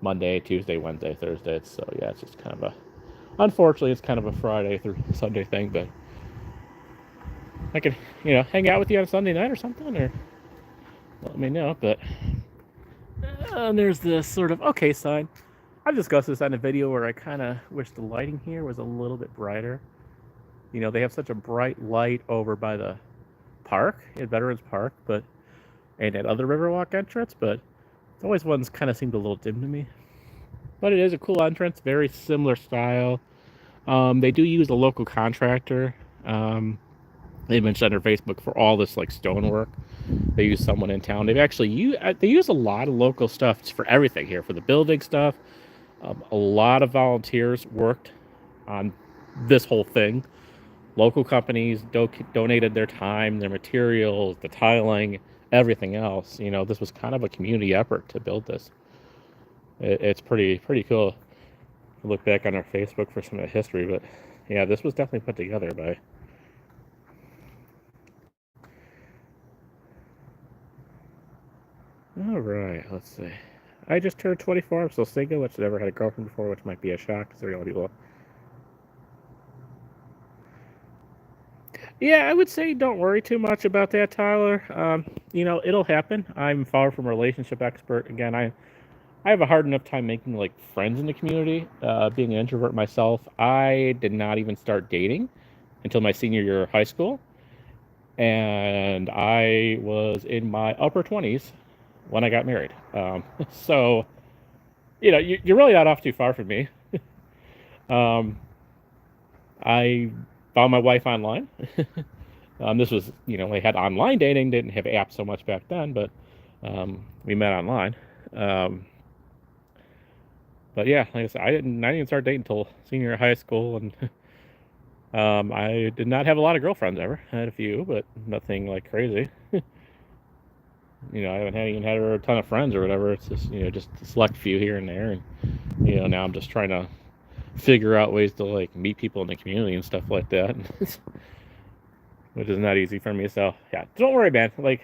Monday, Tuesday, Wednesday, Thursday. So yeah, it's just kind of unfortunately, it's kind of a Friday through Sunday thing. But I could, you know, hang out with you on Sunday night or something, or let me know. But there's this sort of okay sign. I've discussed this on a video where I kind of wish the lighting here was a little bit brighter. You know, they have such a bright light over by the park, at Veterans Park, and at other Riverwalk entrance, but it's always ones kind of seemed a little dim to me. But it is a cool entrance, very similar style. They do use a local contractor. They mentioned on their Facebook for all this like stonework. They use someone in town. They use a lot of local stuff for everything here for the building stuff. A lot of volunteers worked on this whole thing. Local companies donated their time, their materials, the tiling, everything else. You know, this was kind of a community effort to build this. It's pretty cool. Look back on our Facebook for some of the history, but yeah, this was definitely put together by. All right, let's see. I just turned 24. I'm still single, which never had a girlfriend before, which might be a shock to a lot of people. Yeah, I would say don't worry too much about that, Tyler. You know, it'll happen. I'm far from a relationship expert. Again, I have a hard enough time making like friends in the community. Being an introvert myself, I did not even start dating until my senior year of high school, and I was in my upper 20s when I got married. So you know, you're really not off too far from me. Um, I found my wife online. This was, you know, we had online dating, didn't have apps so much back then, but we met online. Um, but yeah, like I said, I didn't start dating until senior year of high school, and I did not have a lot of girlfriends ever. I had a few, but nothing like crazy. You know, I haven't even had a ton of friends or whatever. It's just, you know, just a select few here and there, and you know, now I'm just trying to figure out ways to like meet people in the community and stuff like that, which is not easy for me. So yeah, don't worry, man. Like,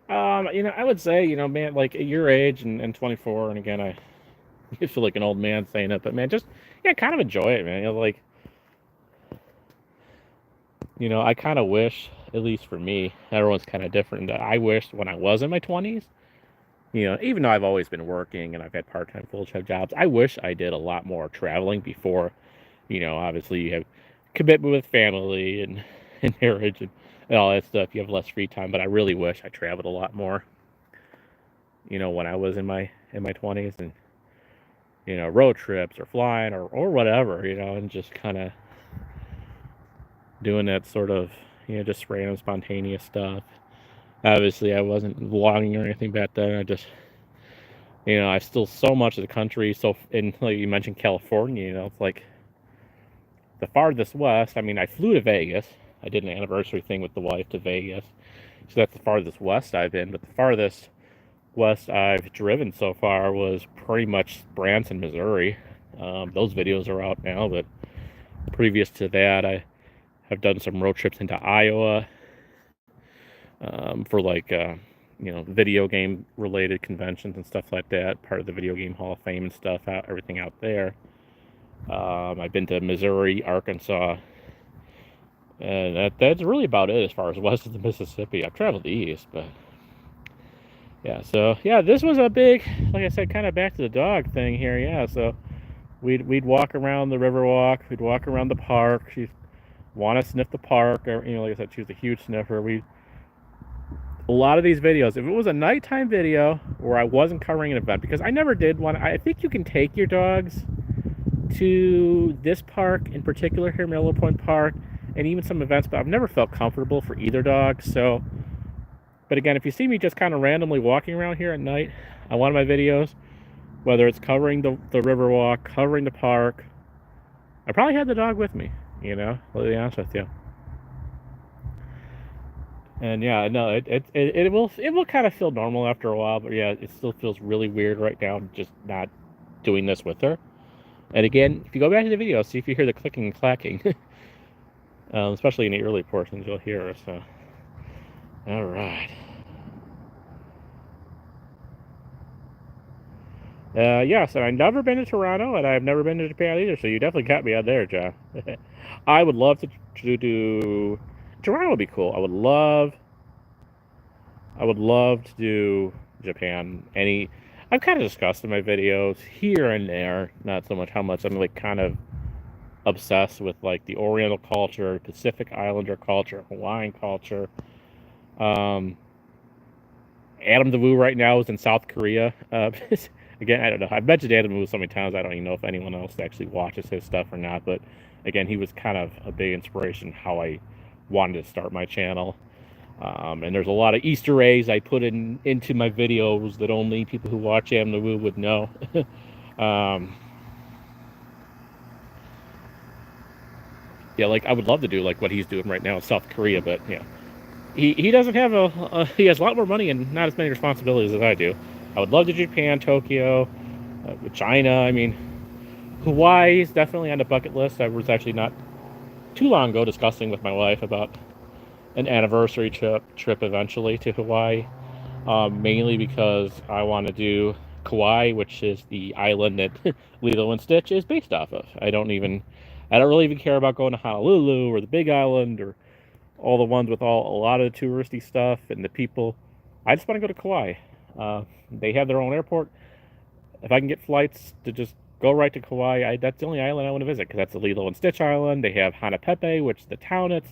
you know, I would say, you know, man, like at your age and 24, and again, I feel like an old man saying it, but man, just yeah, kind of enjoy it, man. You know, like, you know, I kind of wish, at least for me, everyone's kind of different. That I wish when I was in my 20s, you know, even though I've always been working and I've had part-time, full-time jobs, I wish I did a lot more traveling before. You know, obviously you have commitment with family and marriage and all that stuff. You have less free time, but I really wish I traveled a lot more. You know, when I was in my 20s, and you know, road trips or flying or whatever. You know, and just kind of doing that sort of, you know, just random spontaneous stuff. Obviously, I wasn't vlogging or anything back then. I just, you know, I still so much of the country. So, in like you mentioned California, you know, it's like the farthest west. I mean, I flew to Vegas. I did an anniversary thing with the wife to Vegas. So that's the farthest west I've been. But the farthest west I've driven so far was pretty much Branson, Missouri. Those videos are out now, but previous to that, I have done some road trips into Iowa for like, you know, video game related conventions and stuff like that. Part of the Video Game Hall of Fame and stuff, everything out there. I've been to Missouri, Arkansas, and that's really about it as far as west of the Mississippi. I've traveled east, but yeah. So yeah, this was a big, like I said, kind of back to the dog thing here. Yeah, so we'd walk around the Riverwalk, we'd walk around the park. She'd want to sniff the park, or, you know, like I said, she was a huge sniffer. A lot of these videos, if it was a nighttime video where I wasn't covering an event, because I never did one. I think you can take your dogs to this park in particular here, Miller Point Park, and even some events, but I've never felt comfortable for either dog. So, but again, if you see me just kind of randomly walking around here at night on one of my videos, whether it's covering the Riverwalk, covering the park, I probably had the dog with me, you know, to be honest with you. And yeah, no, it will kind of feel normal after a while, but yeah, it still feels really weird right now, just not doing this with her. And again, if you go back to the video, see if you hear the clicking and clacking, especially in the early portions, you'll hear it. So, all right. Yes, and I've never been to Toronto, and I've never been to Japan either. So you definitely got me out there, John. I would love to do. Toronto would be cool. I would love to do Japan. I've kind of discussed in my videos here and there, not so much how much I'm like kind of obsessed with like the Oriental culture, Pacific Islander culture, Hawaiian culture. Adam DeVue right now is in South Korea. Again, I don't know. I've mentioned Adam DeVue so many times, I don't even know if anyone else actually watches his stuff or not. But again, he was kind of a big inspiration how I wanted to start my channel. And there's a lot of Easter eggs I put into my videos that only people who watch AmNaWoo would know. Yeah, like I would love to do like what he's doing right now in South Korea, but yeah, he doesn't have he has a lot more money and not as many responsibilities as I do. I would love to do Japan, Tokyo, China. I mean, Hawaii is definitely on the bucket list. I was actually not too long ago discussing with my wife about an anniversary trip eventually to Hawaii, mainly because I want to do Kauai, which is the island that Lilo and Stitch is based off of. I don't really even care about going to Honolulu or the Big Island or all the ones with a lot of the touristy stuff and the people. I just want to go to Kauai. They have their own airport. If I can get flights to just go right to Kauai, that's the only island I want to visit, because that's the Lilo and Stitch island. They have Hanapepe, which is the town that's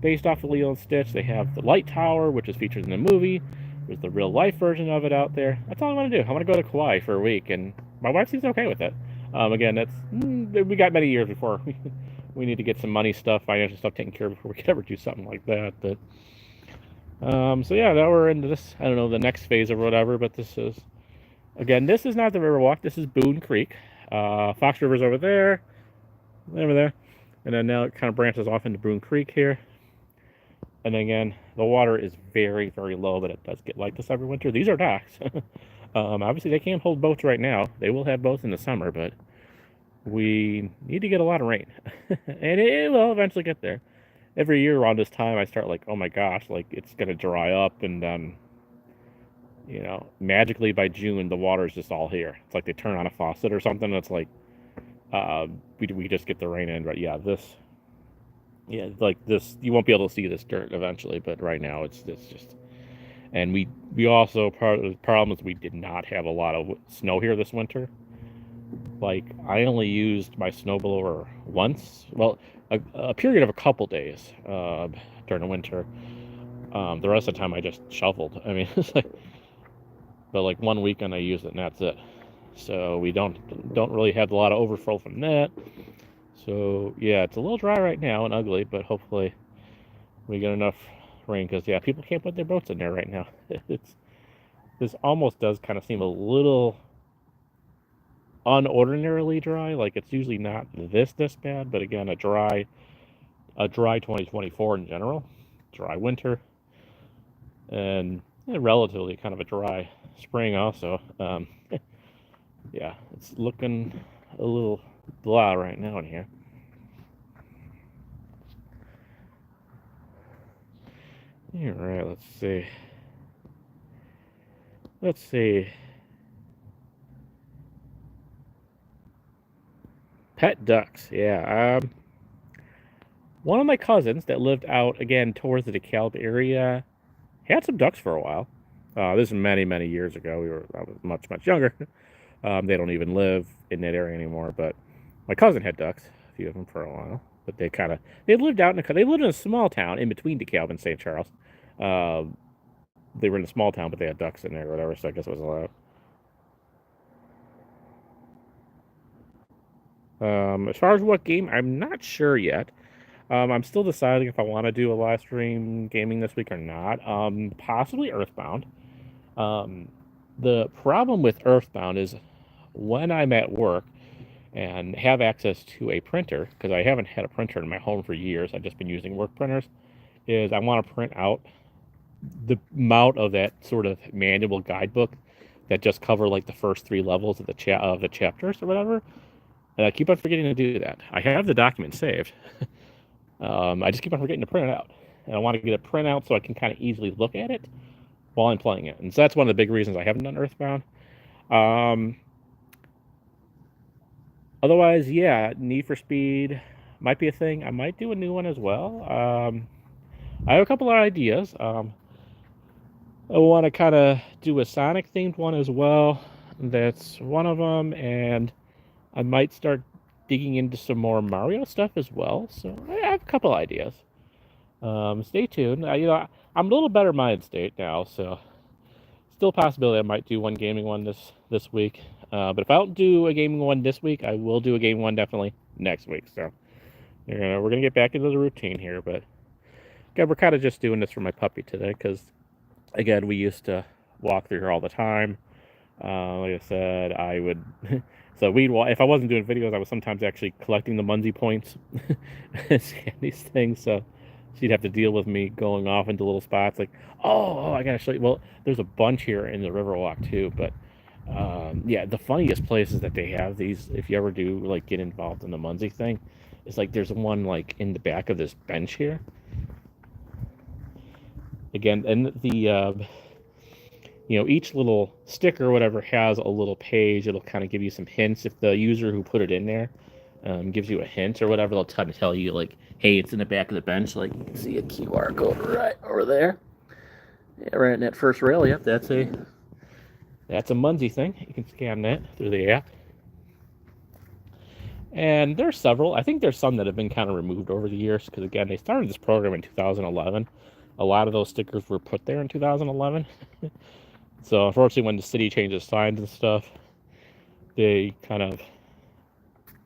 based off of Lilo and Stitch. They have the Light Tower, which is featured in the movie. There's the real life version of it out there. That's all I want to do. I want to go to Kauai for a week, and my wife seems okay with it. Again, we got many years before we need to get some money stuff, financial stuff taken care of before we could ever do something like that. But so yeah, now we're into this. I don't know, the next phase or whatever. But this is not the Riverwalk. This is Boone Creek. Fox River's over there, and then now it kind of branches off into Boone Creek here. And again, the water is very, very low, but it does get like this every winter. These are docks. Obviously, they can't hold boats right now. They will have boats in the summer, but we need to get a lot of rain. And it will eventually get there. Every year around this time, I start like, oh my gosh, like it's going to dry up. And then, magically by June, the water is just all here. It's like they turn on a faucet or something. It's like, we just get the rain in. But yeah, like this, you won't be able to see this dirt eventually, but right now it's just, and we also, part of the problem is we did not have a lot of snow here this winter. Like, I only used my snowblower once, well, a period of a couple days during the winter. The rest of the time I just shoveled. I mean, it's like, but like one weekend I used it and that's it. So we don't really have a lot of overflow from that. So yeah, it's a little dry right now and ugly, but hopefully we get enough rain, because yeah, people can't put their boats in there right now. This almost does kind of seem a little unordinarily dry. Like, it's usually not this bad, but again, a dry 2024 in general, dry winter, and relatively kind of a dry spring also. Yeah, it's looking a little blah right now in here. All right, let's see. Pet ducks, yeah. One of my cousins that lived out again towards the DeKalb area had some ducks for a while. This is many, many years ago. I was much, much younger. They don't even live in that area anymore, but my cousin had ducks, a few of them for a while. But they lived in a small town in between DeKalb and St. Charles. They were in a small town, but they had ducks in there or whatever, so I guess it was allowed. As far as what game, I'm not sure yet. I'm still deciding if I want to do a live stream gaming this week or not. Possibly Earthbound. The problem with Earthbound is when I'm at work and have access to a printer, because I haven't had a printer in my home for years, I've just been using work printers, is I want to print out the amount of that sort of manual guidebook that just cover like the first 3 levels of the chapters or whatever. And I keep on forgetting to do that. I have the document saved. I just keep on forgetting to print it out. And I want to get a printout so I can kind of easily look at it while I'm playing it. And so that's one of the big reasons I haven't done Earthbound. Otherwise, yeah, Need for Speed might be a thing. I might do a new one as well. I have a couple of ideas. I want to kind of do a Sonic themed one as well. That's one of them. And I might start digging into some more Mario stuff as well. So I have a couple ideas. Stay tuned. I'm a little better mind state now, so still a possibility I might do one gaming one this week. But if I don't do a gaming one this week, I will do a gaming one definitely next week. So we're gonna get back into the routine here, but again, we're kind of just doing this for my puppy today because, again, we used to walk through here all the time. Like I said, I would. So we'd if I wasn't doing videos, I was sometimes actually collecting the Munzie points and these things. So she'd have to deal with me going off into little spots like, oh, I gotta show you. Well, there's a bunch here in the Riverwalk too, but yeah, the funniest places that they have these, if you ever do like get involved in the Munzie thing, is like there's one like in the back of this bench here. Again, and each little sticker or whatever has a little page. It'll kind of give you some hints if the user who put it in there gives you a hint or whatever. They'll try to tell you like, hey, it's in the back of the bench. Like you can see a QR code right over there. Yeah, right in that first rail. Yep, that's a Munzie thing. You can scan that through the app. And there's several. I think there's some that have been kind of removed over the years because, again, they started this program in 2011. A lot of those stickers were put there in 2011. So, unfortunately, when the city changes signs and stuff, they kind of,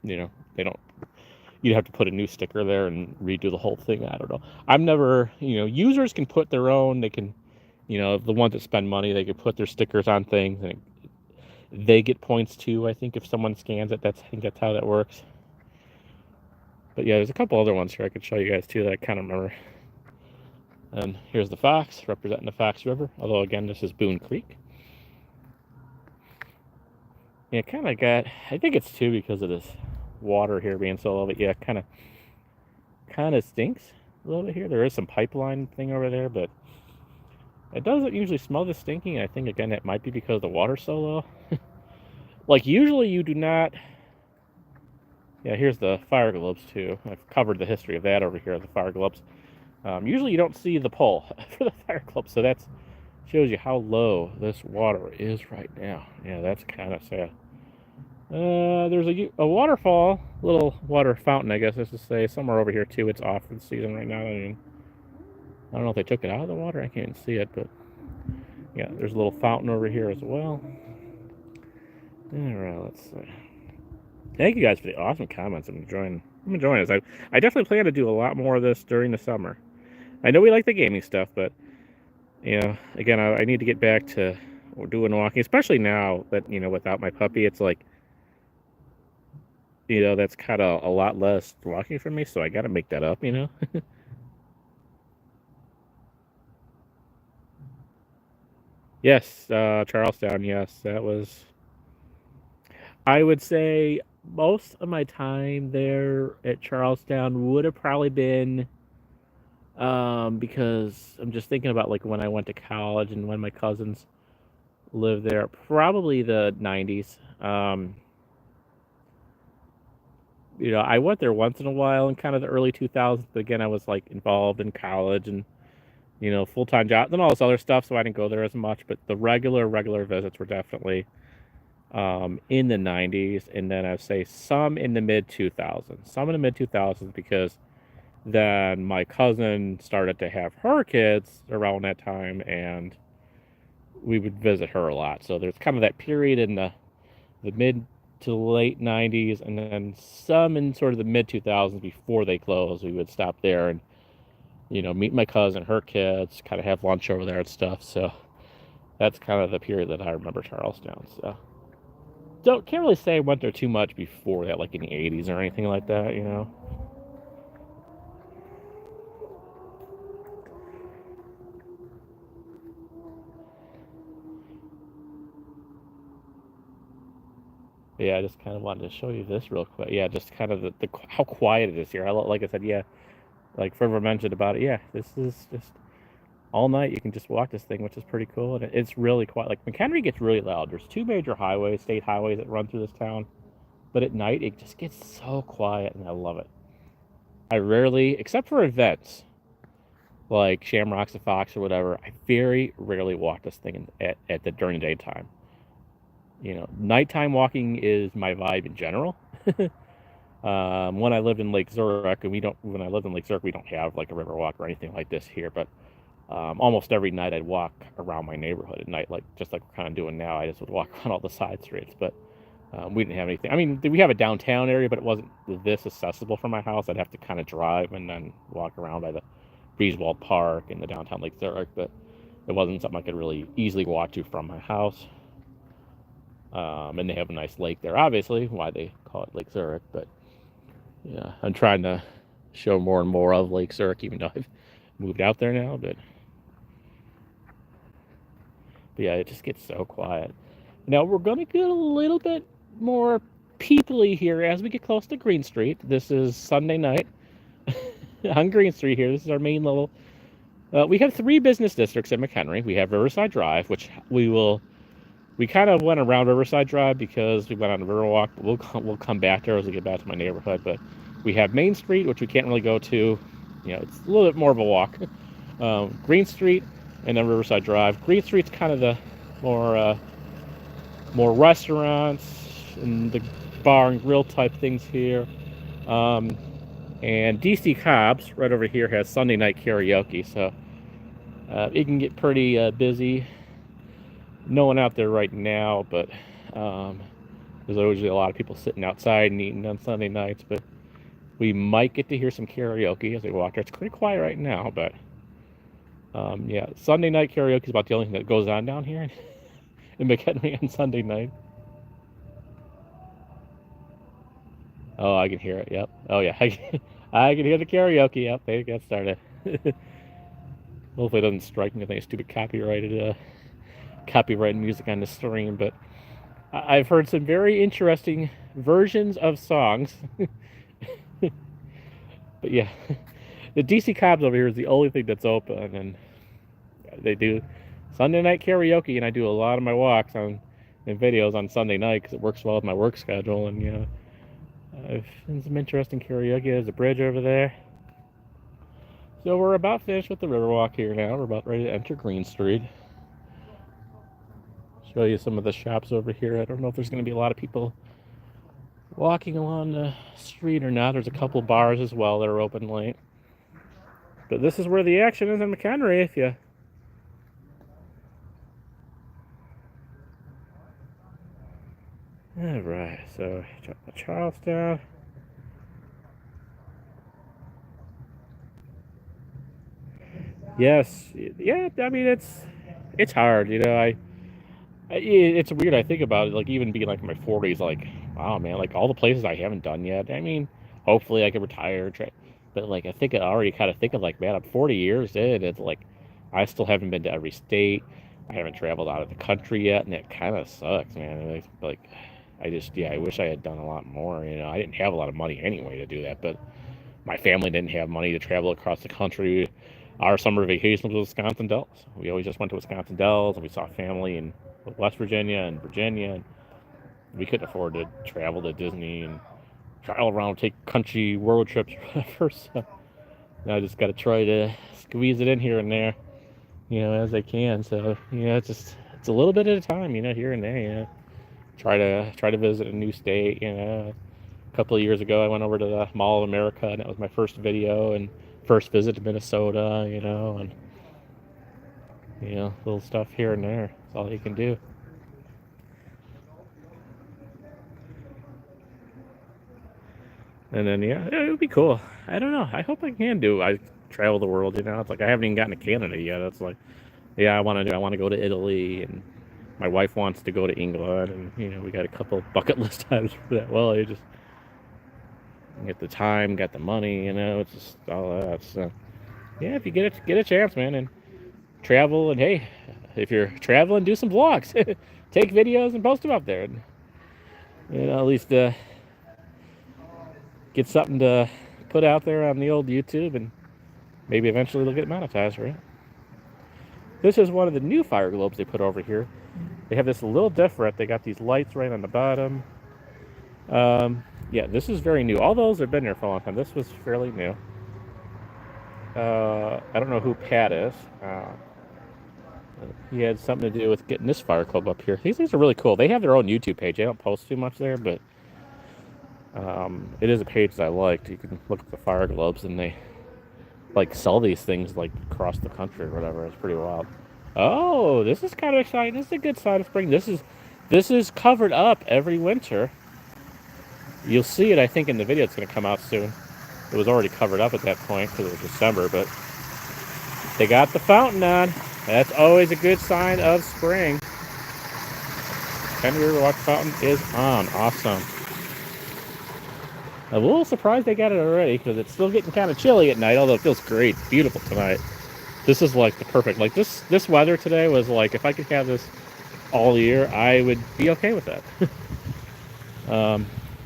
they don't, you'd have to put a new sticker there and redo the whole thing. I don't know. I've never, users can put their own, they can, the ones that spend money, they can put their stickers on things and they get points too. I think if someone scans it, I think that's how that works. But yeah, there's a couple other ones here I could show you guys too that I kind of remember. And here's the Fox, representing the Fox River. Although again, this is Boone Creek. Yeah, kind of got, I think it's too because of this water here being so low, but yeah, kind of stinks a little bit here. There is some pipeline thing over there, but it doesn't usually smell this stinking. I think, again, it might be because the water's so low. Like, usually you do not... Yeah, here's the fire globes, too. I've covered the history of that over here, the fire globes. Usually you don't see the pole for the fire globes, so that shows you how low this water is right now. Yeah, that's kind of sad. There's a waterfall, little water fountain, I guess I should say, somewhere over here, too. It's off for the season right now. I mean, I don't know if they took it out of the water. I can't see it, but yeah, there's a little fountain over here as well. All right, let's see. Thank you guys for the awesome comments. I'm enjoying this. I definitely plan to do a lot more of this during the summer. I know we like the gaming stuff, but again, I need to get back to doing walking, especially now that without my puppy, it's like that's kind of a lot less walking for me. So I got to make that up, Yes, Charlestown. Yes, that was. I would say most of my time there at Charlestown would have probably been because I'm just thinking about like when I went to college and when my cousins lived there, probably the 90s. I went there once in a while in kind of the early 2000s, but again, I was like involved in college and full-time jobs and all this other stuff, so I didn't go there as much. But the regular visits were definitely in the 90s, and then I'd say some in the mid 2000s, because then my cousin started to have her kids around that time, and we would visit her a lot. So there's kind of that period in the mid to late 90s, and then some in sort of the mid 2000s before they closed. We would stop there and meet my cousin, her kids, kind of have lunch over there and stuff. So that's kind of the period that I remember Charlestown. So can't really say I went there too much before that, like in the 80s or anything like that, Yeah, I just kind of wanted to show you this real quick. Yeah, just kind of the how quiet it is here. Like I said, yeah, like Fervor mentioned about it. Yeah, this is just all night. You can just walk this thing, which is pretty cool. And it's really quiet. Like McHenry gets really loud. There's two major highways, state highways that run through this town. But at night, it just gets so quiet, and I love it. I rarely, except for events, like Shamrocks the Fox or whatever, I very rarely walk this thing during the daytime. Nighttime walking is my vibe in general. When I lived in Lake Zurich, and we don't have like a river walk or anything like this here, but almost every night I'd walk around my neighborhood at night, just like we're kind of doing now. I just would walk around all the side streets. But We didn't have anything. I mean, we have a downtown area, but it wasn't this accessible from my house. I'd have to kind of drive and then walk around by the Breezewald Park and the downtown Lake Zurich, but it wasn't something I could really easily walk to from my house. And they have a nice lake there, obviously, why they call it Lake Zurich. But yeah, I'm trying to show more and more of Lake Zurich, even though I've moved out there now. But yeah, it just gets so quiet. Now we're going to get a little bit more peoply here as we get close to Green Street. This is Sunday night on Green Street here. This is our main level. We have 3 business districts in McHenry. We have Riverside Drive, which we kind of went around Riverside Drive because we went on the Riverwalk. We'll come back there as we get back to my neighborhood. But we have Main Street, which we can't really go to. You know, it's a little bit more of a walk. Green Street and then Riverside Drive. Green Street's kind of the more restaurants and the bar and grill type things here. And DC Cobb's right over here has Sunday night karaoke, so it can get pretty busy. No one out there right now, but there's always a lot of people sitting outside and eating on Sunday nights. But we might get to hear some karaoke as we walk there. It's pretty quiet right now, but yeah, Sunday night karaoke is about the only thing that goes on down here in McHenry on Sunday night. Oh, I can hear it. Yep. Oh yeah, I can hear the karaoke. Yep, they got started. Hopefully it doesn't strike me with any stupid copyrighted music on the stream, but I've heard some very interesting versions of songs. But yeah, the DC Cobb's over here is the only thing that's open, and they do Sunday night karaoke, and I do a lot of my walks and videos on Sunday night because it works well with my work schedule. And you know, I've seen some interesting karaoke. There's a bridge over there. So we're about finished with the Riverwalk here now. We're about ready to enter Green Street. Show you some of the shops over here. I don't know if there's going to be a lot of people walking along the street or not. There's a couple bars as well that are open late. But this is where the action is in McHenry. If you all right, so drop the Charlestown. Yes, yeah. I mean, it's hard, you know. It's weird. I think about it, like even being like in my 40s, like wow, man, like all the places I haven't done yet. I mean, hopefully I can retire, but like I think I already kind of think of like, man, I'm 40 years in. It's like I still haven't been to every state. I haven't traveled out of the country yet, and it kind of sucks, man. It's like I wish I had done a lot more. You know, I didn't have a lot of money anyway to do that, but my family didn't have money to travel across the country. Our summer vacation was Wisconsin Dells. We always just went to Wisconsin Dells, and we saw family in West Virginia and Virginia. And we couldn't afford to travel to Disney and travel around, take country world trips or whatever. So now I just got to try to squeeze it in here and there, you know, as I can. So you know, it's a little bit at a time, you know, here and there. You know, try to visit a new state. You know, a couple of years ago, I went over to the Mall of America, and that was my first video and first visit to Minnesota. You know, and you know, little stuff here and there. That's all you can do. And then yeah, it would be cool. I don't know. I hope I can do. I travel the world. You know, it's like I haven't even gotten to Canada yet. It's like, yeah, I want to go to Italy, and my wife wants to go to England, and you know, we got a couple bucket list items for that. Well, you just get the time, got the money. You know, it's just all that. So yeah, if you get a chance, man, and travel, and hey, if you're traveling, do some vlogs, take videos and post them up there, and you know, at least get something to put out there on the old YouTube, and maybe eventually they'll get monetized, right? This is one of the new fire globes they put over here. They have this a little different. They got these lights right on the bottom. Yeah, this is very new. All those have been there for a long time. This was fairly new. I don't know who Pat is. He had something to do with getting this fire club up here. These things are really cool. They have their own YouTube page. They don't post too much there, but it is a page that I liked. You can look at the fire globes, and they like sell these things like across the country or whatever. It's pretty wild. Oh, this is kind of exciting. This is a good sign of spring. This This is covered up every winter. You'll see it, I think, in the video. It's going to come out soon. It was already covered up at that point because it was December, but they got the fountain on. That's always a good sign of spring. McHenry Riverwalk fountain is on. Awesome. I'm a little surprised they got it already because it's still getting kind of chilly at night, although it feels great. It's beautiful tonight. This is like the perfect, like this weather today was like, if I could have this all year, I would be okay with that.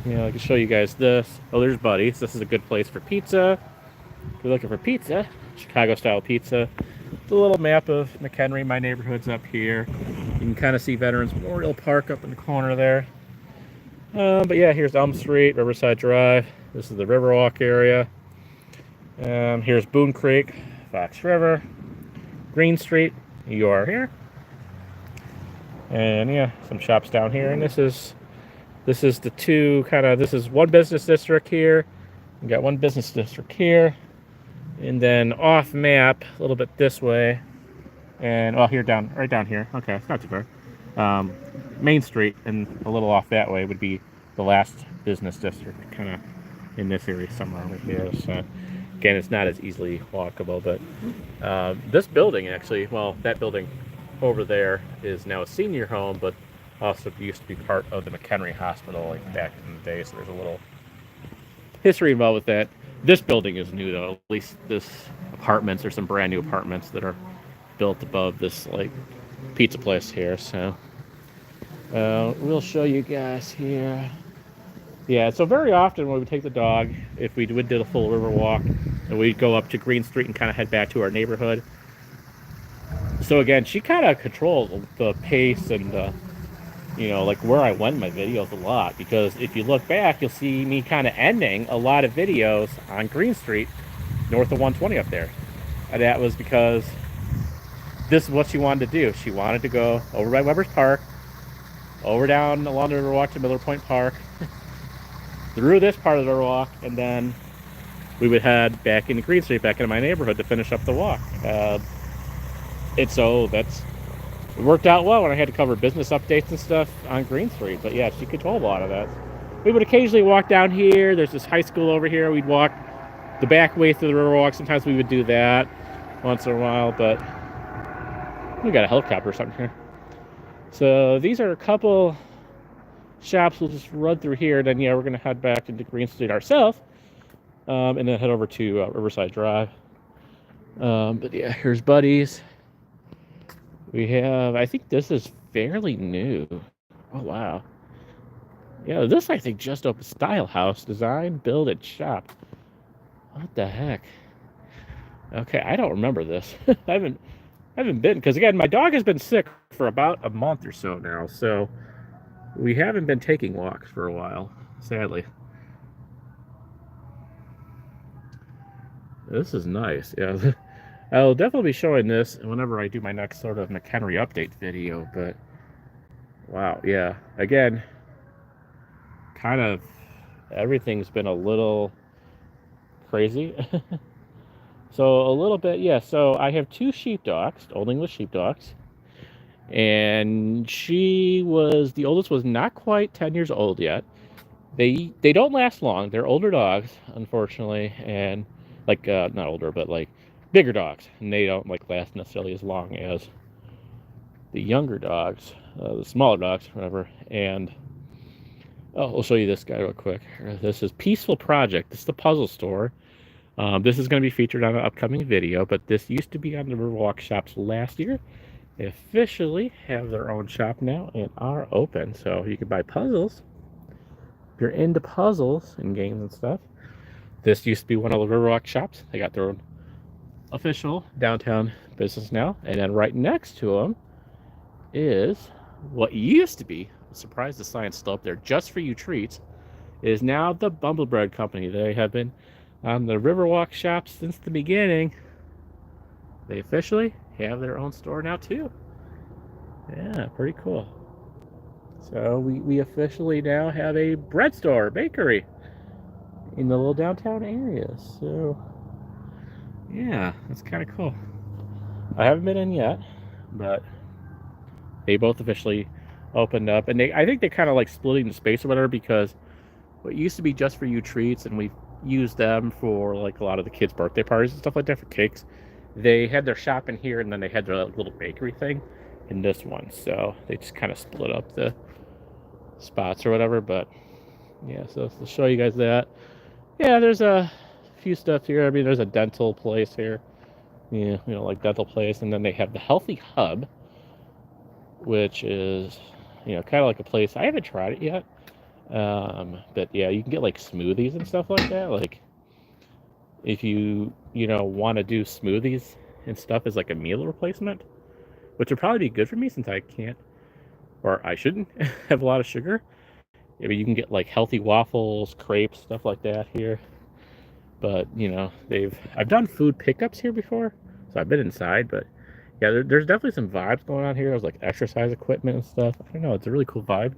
You know, I can show you guys this. Oh, there's Buddy's. This is a good place for pizza. If you're looking for pizza, Chicago style pizza. The little map of McHenry, my neighborhood's up here. You can kind of see Veterans Memorial Park up in the corner there. But yeah, here's Elm Street, Riverside Drive. This is the Riverwalk area. Here's Boone Creek, Fox River, Green Street. You are here. And yeah, some shops down here. And this is the two kind of, this is one business district here. We got one business district here. And then off map, a little bit this way. And oh, here down, right down here. Okay, it's not too far. Main Street and a little off that way would be the last business district, kind of in this area somewhere over here. So again, it's not as easily walkable, but this building actually, well, that building over there is now a senior home, but also used to be part of the McHenry Hospital, like back in the day. So there's a little history involved with that. This building is new though. At least this apartments, there's some brand new apartments that are built above this like pizza place here. So we'll show you guys here. Yeah, so very often when we take the dog, if we did a full river walk, and we'd go up to Green Street and kind of head back to our neighborhood. So again, she kind of controls the pace and the, you know, like where I went in my videos a lot, because if you look back, you'll see me kind of ending a lot of videos on Green Street, north of 120 up there. And that was because this is what she wanted to do. She wanted to go over by Weber's Park, over down along the Riverwalk to Miller Point Park, through this part of the Riverwalk, and then we would head back into Green Street, back into my neighborhood to finish up the walk. It worked out well when I had to cover business updates and stuff on Green Street. But yeah, she controlled a lot of that. We would occasionally walk down here. There's this high school over here. We'd walk the back way through the Riverwalk. Sometimes we would do that once in a while, but we got a helicopter or something here. So these are a couple shops. We'll just run through here. Then yeah, we're gonna head back into Green Street ourselves, and then head over to Riverside Drive. But yeah, here's Buddy's. We have, I think this is fairly new. Oh, wow. Yeah, this I think just opened. Style House, design, build, and shop. What the heck? Okay, I don't remember this. I haven't been, because again, my dog has been sick for about a month or so now, so we haven't been taking walks for a while, sadly. This is nice, yeah. I'll definitely be showing this whenever I do my next sort of McHenry update video, but wow, yeah. Again, kind of everything's been a little crazy. So a little bit, yeah. So I have two sheepdogs, Old English sheepdogs, and the oldest was not quite 10 years old yet. They don't last long. They're older dogs, unfortunately, and like not older, but like bigger dogs, and they don't like last necessarily as long as the younger dogs, the smaller dogs, whatever. And oh, I'll show you this guy real quick. This is Peaceful Project. This is the puzzle store. This is going to be featured on an upcoming video, but this used to be on the Riverwalk shops last year. They officially have their own shop now and are open, so you can buy puzzles if you're into puzzles and games and stuff. This used to be one of the Riverwalk shops. They got their own official downtown business now, and then right next to them is what used to be, surprise, the sign's still up there, Just For You Treats, is now the Bumblebread Company. They have been on the Riverwalk shop since the beginning. They officially have their own store now too. Yeah, pretty cool. So we officially now have a bread store, bakery in the little downtown area. So yeah, that's kind of cool. I haven't been in yet, but they both officially opened up, and I think they kind of like splitting the space or whatever, because what used to be Just For You treats, and we used them for like a lot of the kids' birthday parties and stuff like that for cakes. They had their shop in here, and then they had their like, little bakery thing in this one. So they just kind of split up the spots or whatever. But yeah, so to show you guys that. Yeah, there's a few stuff here. I mean, there's a dental place here. Yeah, like dental place, and then they have the Healthy Hub, which is, kind of like a place. I haven't tried it yet. But yeah, you can get like smoothies and stuff like that. Like if you want to do smoothies and stuff as like a meal replacement, which would probably be good for me since I can't, or I shouldn't have a lot of sugar. I mean, you can get like healthy waffles, crepes, stuff like that here. But I've done food pickups here before, so I've been inside. But yeah, there's definitely some vibes going on here. There's like exercise equipment and stuff. I don't know, it's a really cool vibe.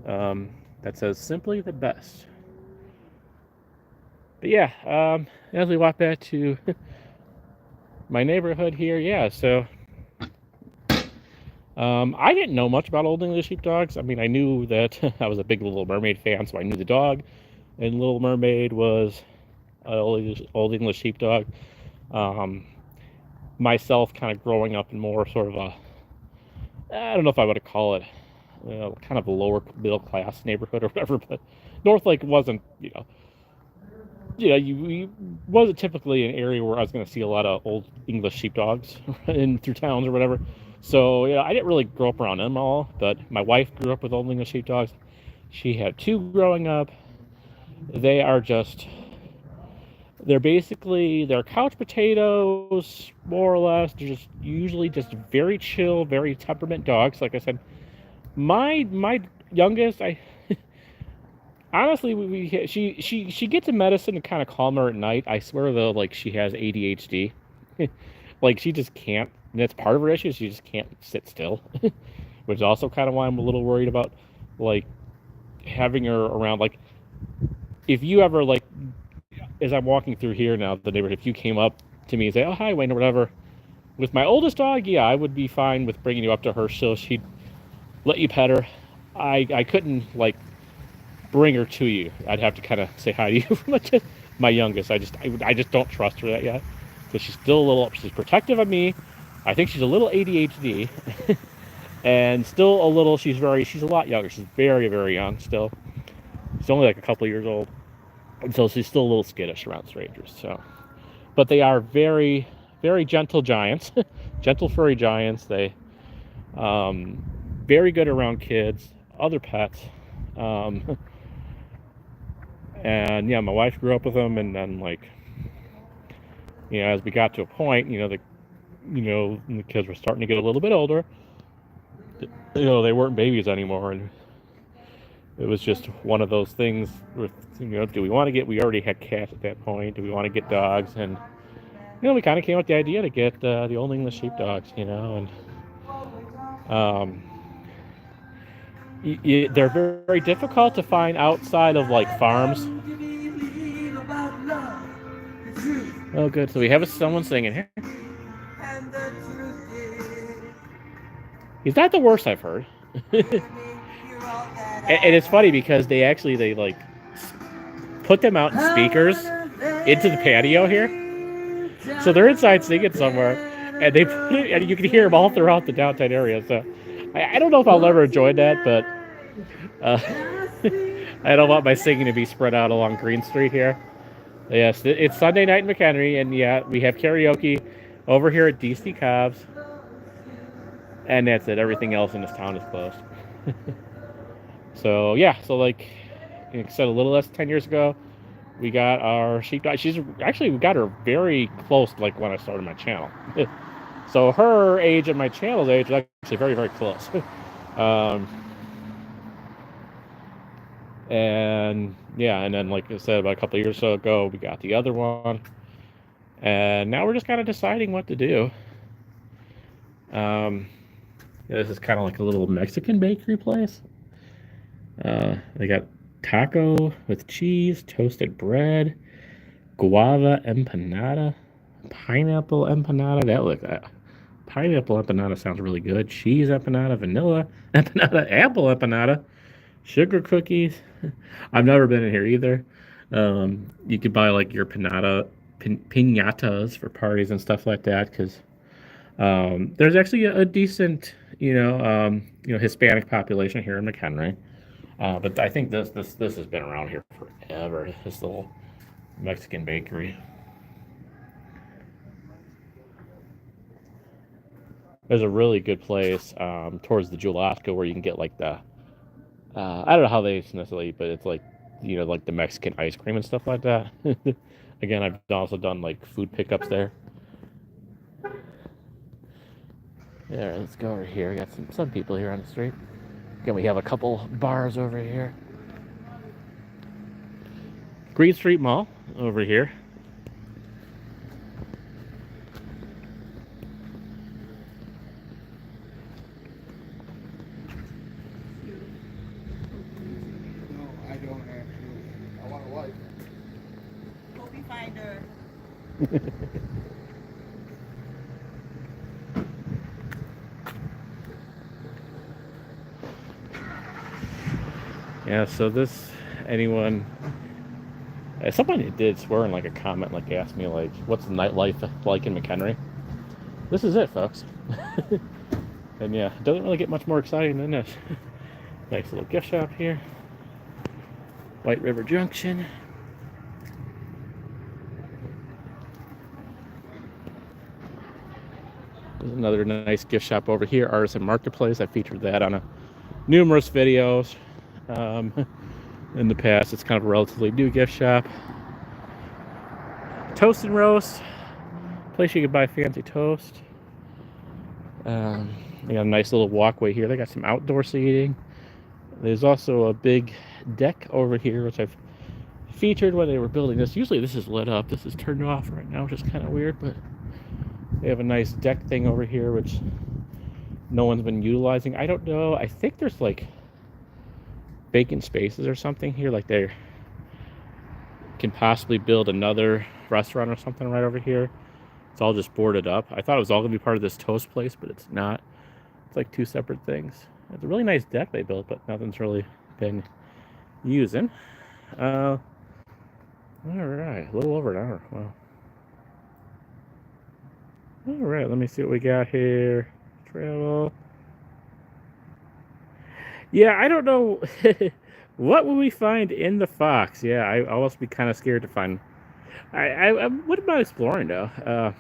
That says simply the best. But yeah, as we walk back to my neighborhood here, yeah, so I didn't know much about Old English Sheepdogs. I mean, I knew that I was a big Little Mermaid fan, so I knew the dog, and Little Mermaid was Old English Sheepdog. Myself kind of growing up in more sort of I don't know if I would call it kind of a lower middle class neighborhood or whatever, but Northlake wasn't, you wasn't typically an area where I was going to see a lot of Old English Sheepdogs in through towns or whatever. So I didn't really grow up around them all, but my wife grew up with Old English Sheepdogs. She had 2 growing up. They're couch potatoes, more or less. They're just usually just very chill, very temperament dogs. Like I said, my youngest, honestly, she gets a medicine to kind of calm her at night. I swear though, like she has ADHD. Like she just can't, and that's part of her issue. She just can't sit still, which is also kind of why I'm a little worried about like having her around. Like if you ever like, as I'm walking through here now, the neighborhood, if you came up to me and say, "Oh hi Wayne," or whatever, with my oldest dog, yeah, I would be fine with bringing you up to her, so she'd let you pet her. I couldn't like bring her to you. I'd have to kind of say hi to you. My youngest, I just don't trust her that yet, because she's still a little. She's protective of me. I think she's a little ADHD, and still a little. She's a lot younger. She's very, very young still. She's only like a couple of years old, and so she's still a little skittish around strangers. So, but they are very, very gentle giants, gentle furry giants. They, very good around kids, other pets. And yeah, my wife grew up with them, and then like, as we got to a point, the kids were starting to get a little bit older. They weren't babies anymore, and it was just one of those things with, do we want to get? We already had cats at that point. Do we want to get dogs? And we kind of came up with the idea to get the Old English Sheepdogs, and they're very, very difficult to find outside of like farms. Oh, good. So we have someone singing here. He's not the worst I've heard. and it's funny because they like put them out in speakers into the patio here. So they're inside singing somewhere, and they put it, and you can hear them all throughout the downtown area. So I don't know if I'll ever enjoy that, but I don't want my singing to be spread out along Green Street here. Yes, it's Sunday night in McHenry, and yeah, we have karaoke over here at DC Cobb's, and that's it. Everything else in this town is closed. So yeah, so like I said, a little less than 10 years ago, we got our sheepdog. We got her very close, like when I started my channel. So her age and my channel's age is actually very, very close. And yeah, and then like I said, about a couple of years ago, we got the other one, and now we're just kind of deciding what to do. This is kind of like a little Mexican bakery place. They got taco with cheese, toasted bread, guava empanada, pineapple empanada. pineapple empanada sounds really good. Cheese empanada, vanilla empanada, apple empanada, sugar cookies. I've never been in here either. You could buy like your pinatas for parties and stuff like that because there's actually a decent, Hispanic population here in McHenry. But I think this has been around here forever. This little Mexican bakery. There's a really good place towards the Julasco where you can get like the I don't know how they necessarily, but it's like like the Mexican ice cream and stuff like that. Again, I've also done like food pickups there. There, let's go over here. We got some people here on the street. Again, we have a couple bars over here. Green Street Mall over here. No, I don't actually. I want a wife. Hope you find her. Yeah, so somebody did swear in like a comment, like asked me like, what's the nightlife like in McHenry? This is it, folks. And yeah, it doesn't really get much more exciting than this. Nice little gift shop here. White River Junction. There's another nice gift shop over here, Artisan Marketplace. I featured that on numerous videos in the past. It's kind of a relatively new gift shop. Toast and Roast, place you can buy fancy toast. They got a nice little walkway here. They got some outdoor seating. There's also a big deck over here, which I've featured when they were building this. Usually this is lit up. This is turned off right now, which is kind of weird, but they have a nice deck thing over here, which no one's been utilizing. I don't know. I think there's like vacant spaces or something here. Like they can possibly build another restaurant or something right over here. It's all just boarded up. I thought it was all going to be part of this toast place, but it's not. It's like two separate things. It's a really nice deck they built, but nothing's really been using. All right, a little over an hour. Wow. All right, let me see what we got here. Travel. Yeah, I don't know. What will we find in the Fox? Yeah, I'll also be kind of scared to find. I wouldn't mind exploring though. I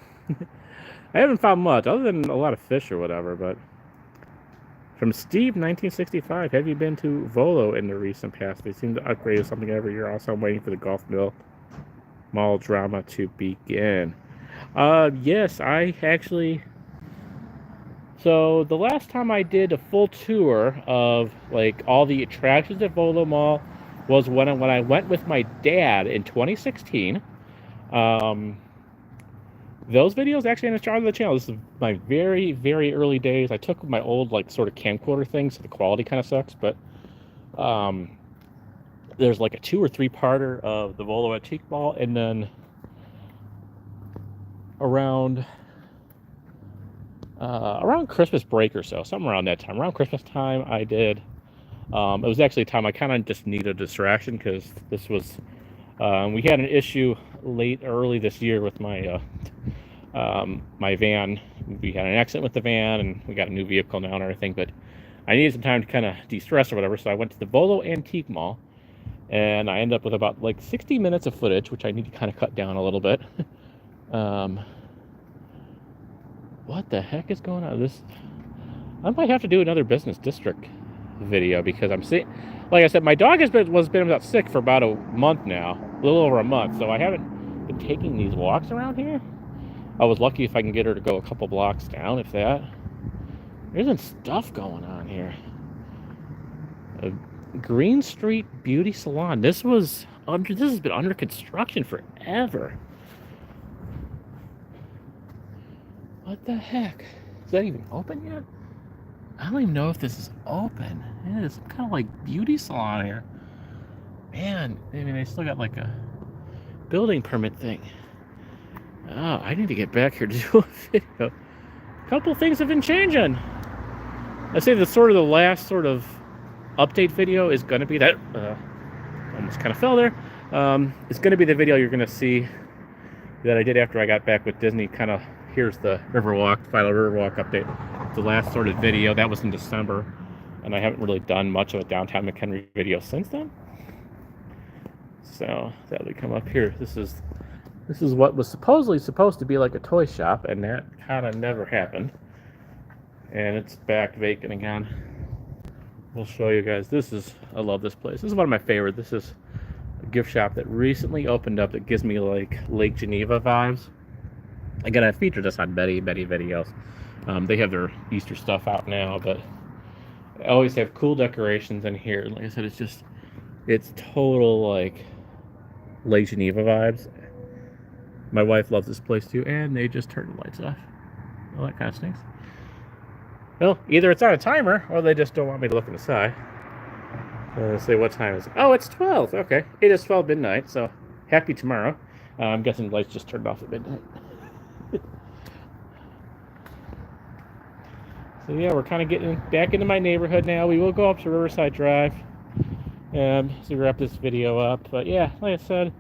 haven't found much other than a lot of fish or whatever. But from Steve 1965, have you been to Volo in the recent past? They seem to upgrade something every year. Also, I'm waiting for the Golf Mill Mall drama to begin. Yes, I actually. So the last time I did a full tour of like all the attractions at Volo Mall was when I went with my dad in 2016. Those videos actually on the channel. This is my very, very early days. I took my old like sort of camcorder thing, so the quality kind of sucks. But there's like a 2 or 3 parter of the Volo Antique Mall, and then around Christmas break or so, something around that time, around Christmas time, I did. It was actually a time I kind of just needed a distraction because this was we had an issue early this year with my my van. We had an accident with the van, and we got a new vehicle now and everything. But I needed some time to kind of de-stress or whatever, so I went to the Volo Antique Mall, and I ended up with about like 60 minutes of footage, which I need to kind of cut down a little bit. What the heck is going on? I might have to do another business district video because I'm seeing, like I said, my dog has been about sick for about a month now, a little over a month, so I haven't been taking these walks around here. I was lucky if I can get her to go a couple blocks down, if that. There's some stuff going on here. A Green Street Beauty Salon. This has been under construction forever. What the heck? Is that even open yet? I don't even know if this is open. It is some kind of like beauty salon here. Man, I mean, they still got like a building permit thing. Oh, I need to get back here to do a video. couple things have been changing. I'd say the last sort of update video is going to be that, almost kind of fell there. It's going to be the video you're going to see that I did after I got back with Disney. Kind of, here's the Riverwalk, final Riverwalk update. The last sort of video, that was in December, and I haven't really done much of a downtown McHenry video since then. So that would come up here. This is what was supposed to be like a toy shop, and that kind of never happened. And it's back vacant again. We'll show you guys. I love this place. This is one of my favorites. This is a gift shop that recently opened up that gives me like Lake Geneva vibes. Again, I featured this on many videos. They have their Easter stuff out now, but I always have cool decorations in here. Like I said, it's total like Lake Geneva vibes. My wife loves this place too, and they just turned the lights off. Well, that kind of stinks. Well, either it's on a timer, or they just don't want me to look inside. Say what time is it? Oh, it's 12. Okay, it is 12 midnight, so happy tomorrow. I'm guessing the lights just turned off at midnight. So yeah, we're kind of getting back into my neighborhood now. We will go up to Riverside Drive to wrap this video up. But yeah, like I said,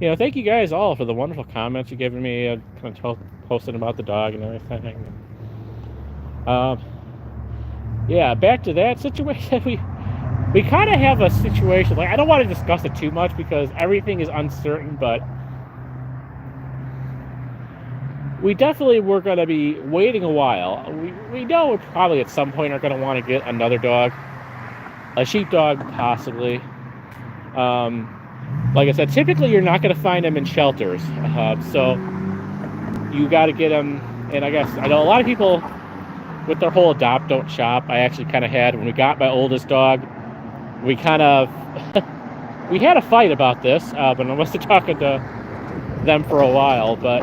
thank you guys all for the wonderful comments you've given me. I kind of posted about the dog and everything. Yeah, back to that situation. We kind of have a situation, like, I don't want to discuss it too much because everything is uncertain, but we definitely were going to be waiting a while. We know we probably at some point are going to want to get another dog, a sheepdog possibly. Like I said, typically you're not going to find them in shelters, so you got to get them. And I know a lot of people with their whole adopt don't shop. I actually kind of had, when we got my oldest dog, we kind of we had a fight about this, but I must have talking to them for a while. But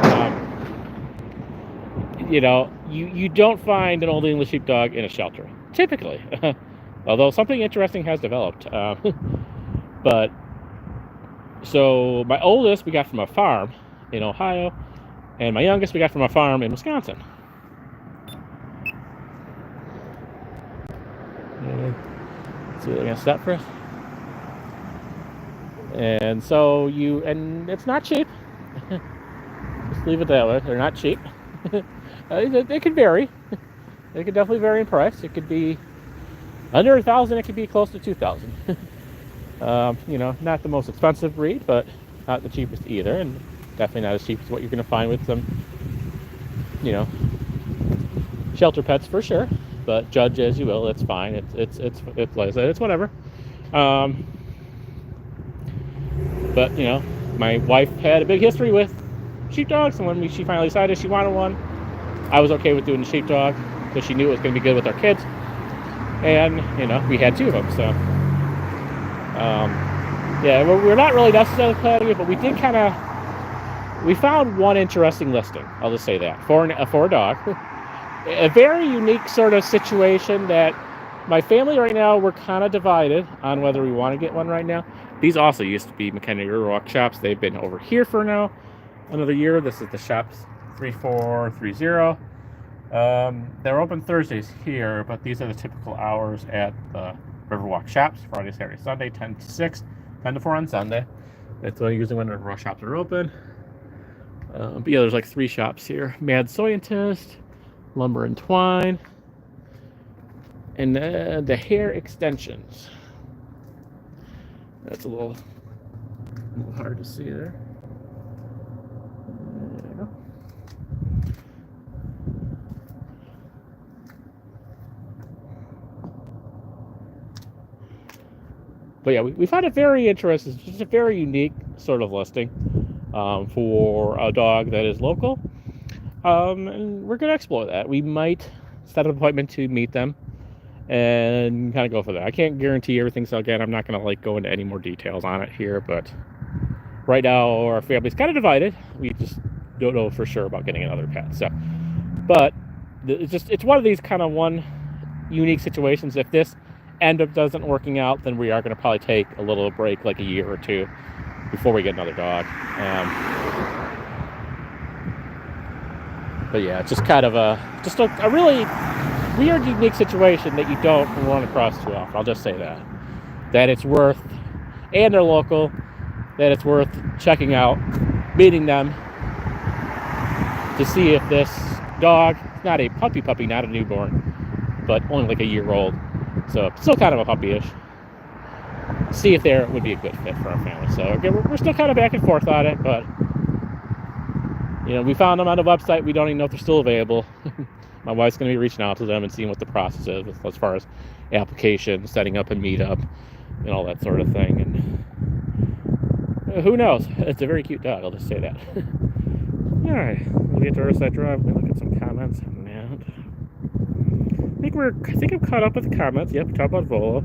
you don't find an old English sheepdog in a shelter typically, although something interesting has developed. But so my oldest we got from a farm in Ohio, and my youngest we got from a farm in Wisconsin. See what they're gonna step for us. And so and it's not cheap. Just leave it that way. They're not cheap. They could vary. They could definitely vary in price. It could be under $1,000. It could be close to $2,000. Not the most expensive breed, but not the cheapest either, and definitely not as cheap as what you're gonna find with some, shelter pets for sure. But judge as you will, it's fine. It's like I said, it's whatever. But my wife had a big history with sheepdogs, and when she finally decided she wanted one, I was okay with doing the sheepdog because she knew it was going to be good with our kids, and we had two of them. So yeah, we're not really necessarily planning it, but we did we found one interesting listing. I'll just say that for a dog. A very unique sort of situation that my family right now, we're kind of divided on whether we want to get one right now. These also used to be McHenry Riverwalk shops. They've been over here for now another year. This is the shops 3430. They're open Thursdays here, but these are the typical hours at the Riverwalk shops: Friday, Saturday, Sunday, 10 to 6, 10 to 4 on Sunday. That's usually when the Riverwalk shops are open. But yeah, there's like 3 shops here: Mad Scientist, Lumber and Twine, and the hair extensions. That's a little hard to see there. There you go. But yeah, we found it very interesting. It's just a very unique sort of listing for a dog that is local. And we're going to explore that. We might set an appointment to meet them and kind of go for that. I can't guarantee everything, so again, I'm not going to go into any more details on it here, but right now our family's kind of divided. We just don't know for sure about getting another pet. So, but it's one of these kind of one unique situations. If this doesn't working out, then we are going to probably take a little break, like a year or two, before we get another dog. But yeah, it's just kind of a really weird, unique situation that you don't run across too often. I'll just say that it's worth, and they're local, that it's worth checking out, meeting them to see if this dog, not a puppy, not a newborn, but only like a year old, so still kind of a puppyish, see if there would be a good fit for our family. So again, we're still kind of back and forth on it, but you know, we found them on the website. We don't even know if they're still available. My wife's going to be reaching out to them and seeing what the process is as far as application, setting up a meetup, and all that sort of thing. And who knows? It's a very cute dog, I'll just say that. All right, we'll get to Riverside Drive. Let me look at some comments on that. I think I'm caught up with the comments. Yep, we talked about Volo.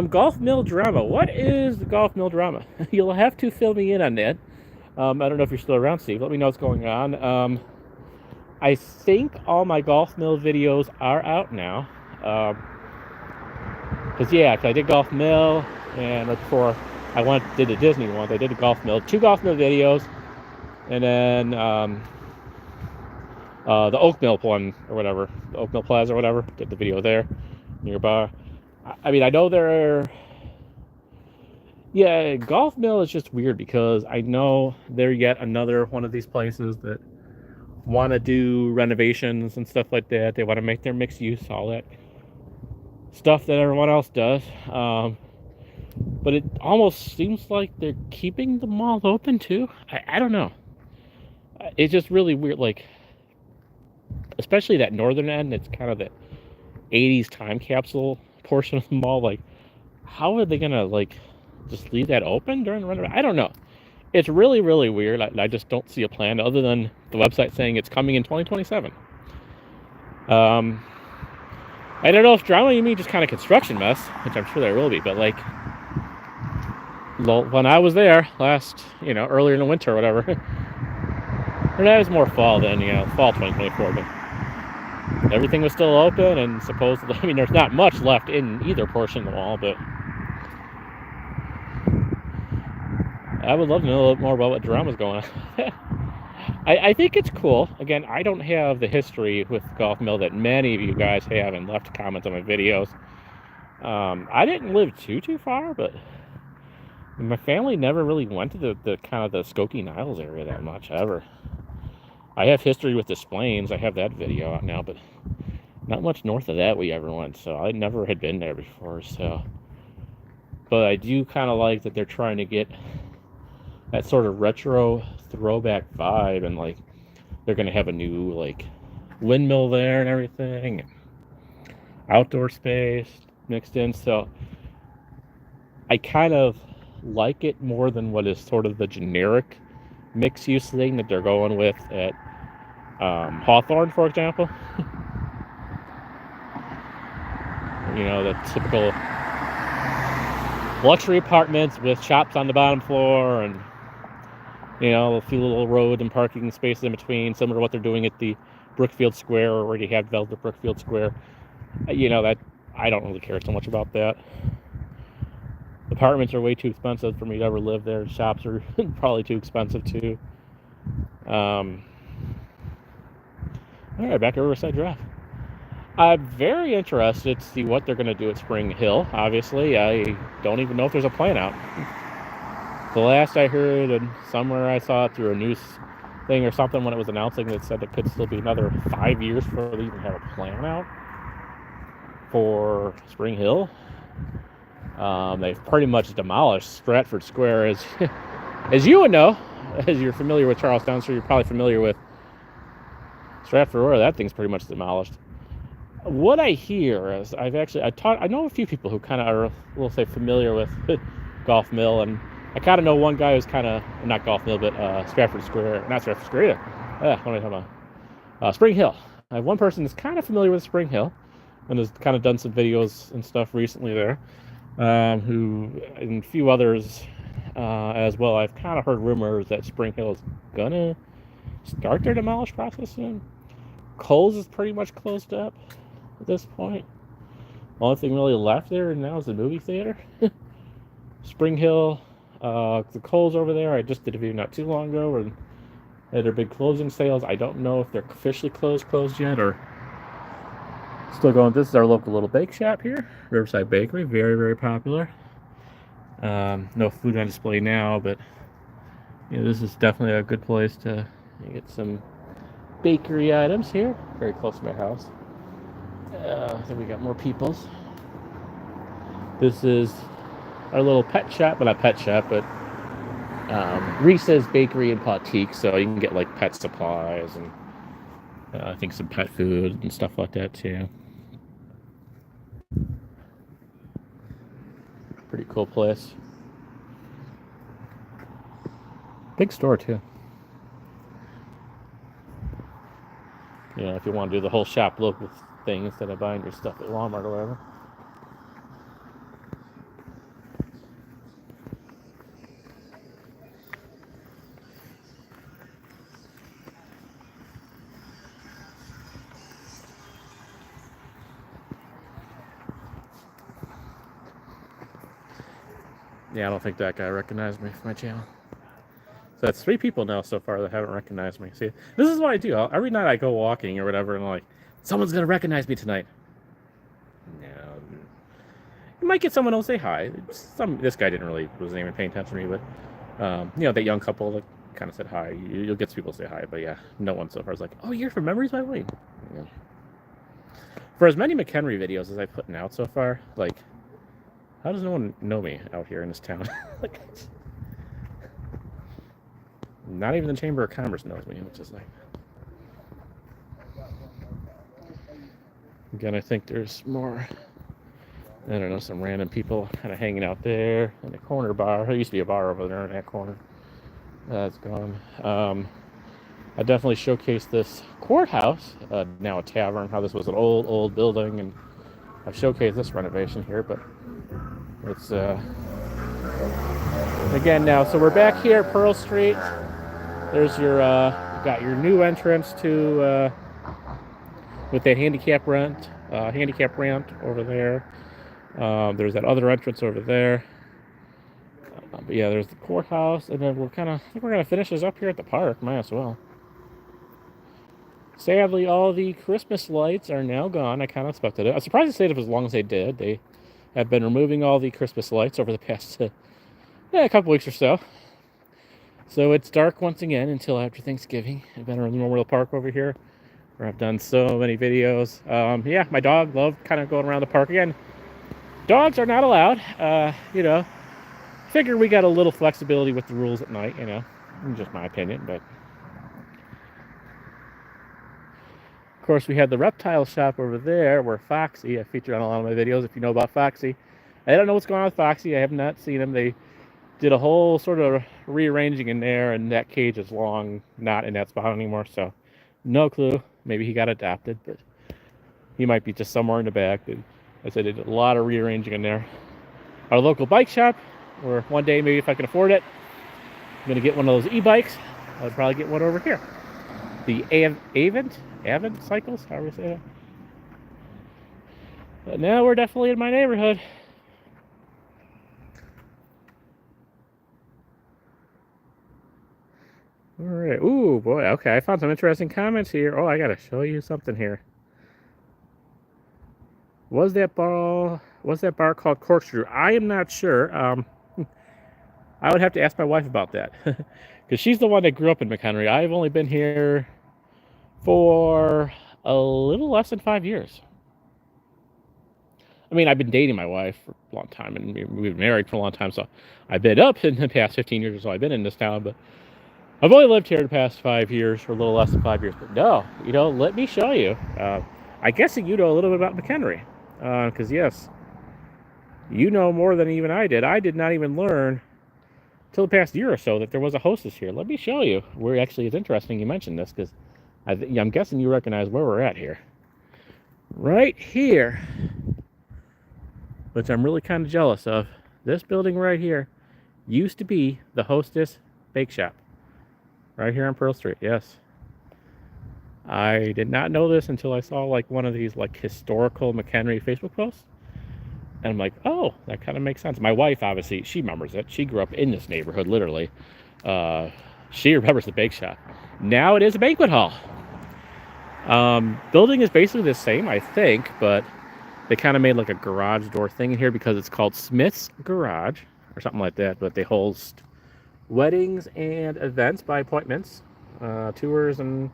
Golf Mill Drama. What is the Golf Mill Drama? You'll have to fill me in on that. I don't know if you're still around, Steve. Let me know what's going on. I think all my Golf Mill videos are out now. Cause I did Golf Mill, and right before I did the Disney one, I did the Golf Mill, 2 Golf Mill videos, and then the Oak Mill one or whatever, the Oak Mill Plaza or whatever. Did the video there nearby. I mean, I know there are. Yeah, Golf Mill is just weird because I know they're yet another one of these places that want to do renovations and stuff like that. They want to make their mixed use, all that stuff that everyone else does. But it almost seems like they're keeping the mall open too. I don't know. It's just really weird, like, especially that northern end. It's kind of the 80s time capsule portion of the mall. Like, how are they gonna, like, just leave that open during the renovation? I don't know. It's really, really weird. I just don't see a plan other than the website saying it's coming in 2027. I don't know if drama you mean just kind of construction mess, which I'm sure there will be, but like, when I was there last, earlier in the winter or whatever, or that was more fall than, fall 2024, but everything was still open, and supposedly, I mean, there's not much left in either portion of the mall, but I would love to know a little more about what drama's going on. I think it's cool. Again, I don't have the history with Golf Mill that many of you guys have and left comments on my videos. I didn't live too far, but my family never really went to the kind of the Skokie Niles area that much ever. I have history with Des Plaines. I have that video out now, but not much north of that we ever went, so I never had been there before. So, but I do kind of like that they're trying to get that sort of retro throwback vibe, and like they're gonna have a new like windmill there and everything, and outdoor space mixed in. So I kind of like it more than what is sort of the generic mixed use thing that they're going with at Hawthorne, for example. The typical luxury apartments with shops on the bottom floor, and a few little road and parking spaces in between, similar to what they're doing at the Brookfield Square, or already have developed at Brookfield Square. That I don't really care so much about that. Apartments are way too expensive for me to ever live there. Shops are probably too expensive too. All right, back to Riverside Drive. I'm very interested to see what they're going to do at Spring Hill. Obviously, I don't even know if there's a plan out. The last I heard, and somewhere I saw it through a news thing or something when it was announcing, that said it could still be another 5 years before they even have a plan out for Spring Hill. They've pretty much demolished Stratford Square, as you would know, as you're familiar with Charlestown, so you're probably familiar with Stratford, where that thing's pretty much demolished. What I hear is I know a few people who kind of are, we'll say, familiar with Golf Mill, and I kind of know one guy who's kind of, not Golf Mill, but Stratford Square, not Stratford Square either. What am I talking about? Spring Hill. I have one person that's kind of familiar with Spring Hill and has kind of done some videos and stuff recently there, who, and a few others as well. I've kind of heard rumors that Spring Hill is going to start their demolish process soon. Kohl's is pretty much closed up at this point. The only thing really left there now is the movie theater. Spring Hill, the Kohl's over there, I just did a video not too long ago, and They had big closing sales. I don't know if they're officially closed yet, or still going. This is our local little bake shop here, Riverside Bakery. Very, very popular. No food on display now, but this is definitely a good place to get some bakery items here. Very close to my house. I think we got more peoples. This is our little pet shop, but not pet shop, but Reese's Bakery and Boutique, so you can get like pet supplies and I think some pet food and stuff like that too. Pretty cool place. Big store too. If you want to do the whole shop local thing instead of buying your stuff at Walmart or whatever. Yeah, I don't think that guy recognized me from my channel. So that's 3 people now so far that haven't recognized me. See, this is what I do. Every night I go walking or whatever, and I'm like, someone's gonna recognize me tonight. No, you might get someone who'll say hi. This guy wasn't even paying attention to me, but that young couple that kind of said hi. You'll get some people to say hi, but yeah, no one so far is like, oh, you're from Memories by Wayne. Yeah. For as many McHenry videos as I've put out so far, like, how does no one know me out here in this town? Like, not even the Chamber of Commerce knows me, which is like... Again, I think there's more, I don't know, some random people kind of hanging out there in the corner bar. There used to be a bar over there in that corner. That's gone. I definitely showcased this courthouse, now a tavern, how this was an old building, and I've showcased this renovation here, but it's, again now, so we're back here at Pearl Street. There's your, got your new entrance to, with that handicap ramp over there. There's that other entrance over there. But yeah, there's the courthouse, and then I think we're gonna finish this up here at the park. Might as well. Sadly, all the Christmas lights are now gone. I kind of expected it. I was surprised they stayed up as long as they did. They have been removing all the Christmas lights over the past a couple weeks or so. So it's dark once again until after Thanksgiving. I've been around the Memorial Park over here, where I've done so many videos. Yeah, my dog loved kind of going around the park again. Dogs are not allowed. Figure we got a little flexibility with the rules at night, just my opinion, but of course we had the reptile shop over there where Foxy, I featured on a lot of my videos if you know about Foxy. I don't know what's going on with Foxy. I have not seen him. They did a whole sort of rearranging in there, and that cage is long not in that spot anymore, so no clue. Maybe he got adopted, but he might be just somewhere in the back. And I said they did a lot of rearranging in there. Our local bike shop, or one day maybe if I can afford it, I'm gonna get one of those e-bikes. I'll probably get one over here. The Avent cycles, however you say that. But now we're definitely in my neighborhood. All right. Ooh, boy. Okay, I found some interesting comments here. Oh, I gotta show you something here. Was that bar called Corkscrew? I am not sure. I would have to ask my wife about that, because she's the one that grew up in McHenry. I've only been here for a little less than 5 years. I mean, I've been dating my wife for a long time, and we've been married for a long time, so I've been up in the past 15 years or so. I've been in this town, but I've only lived here the past 5 years, or a little less than 5 years. But no, let me show you. I guess you know a little bit about McHenry, because yes, you know more than even I did. I did not even learn till the past year or so that there was a hostess here. Let me show you. Where actually, it's interesting you mentioned this, because I'm guessing you recognize where we're at here. Right here, which I'm really kind of jealous of. This building right here used to be the Hostess Bake Shop. Right here on Pearl Street, yes. I did not know this until I saw like one of these like historical McHenry Facebook posts. And I'm like, oh, that kind of makes sense. My wife, obviously, she remembers it. She grew up in this neighborhood, literally. She remembers the bake shop. Now it is a banquet hall. Building is basically the same, I think, but they kind of made like a garage door thing in here because it's called Smith's Garage or something like that. But they host weddings and events by appointments, tours and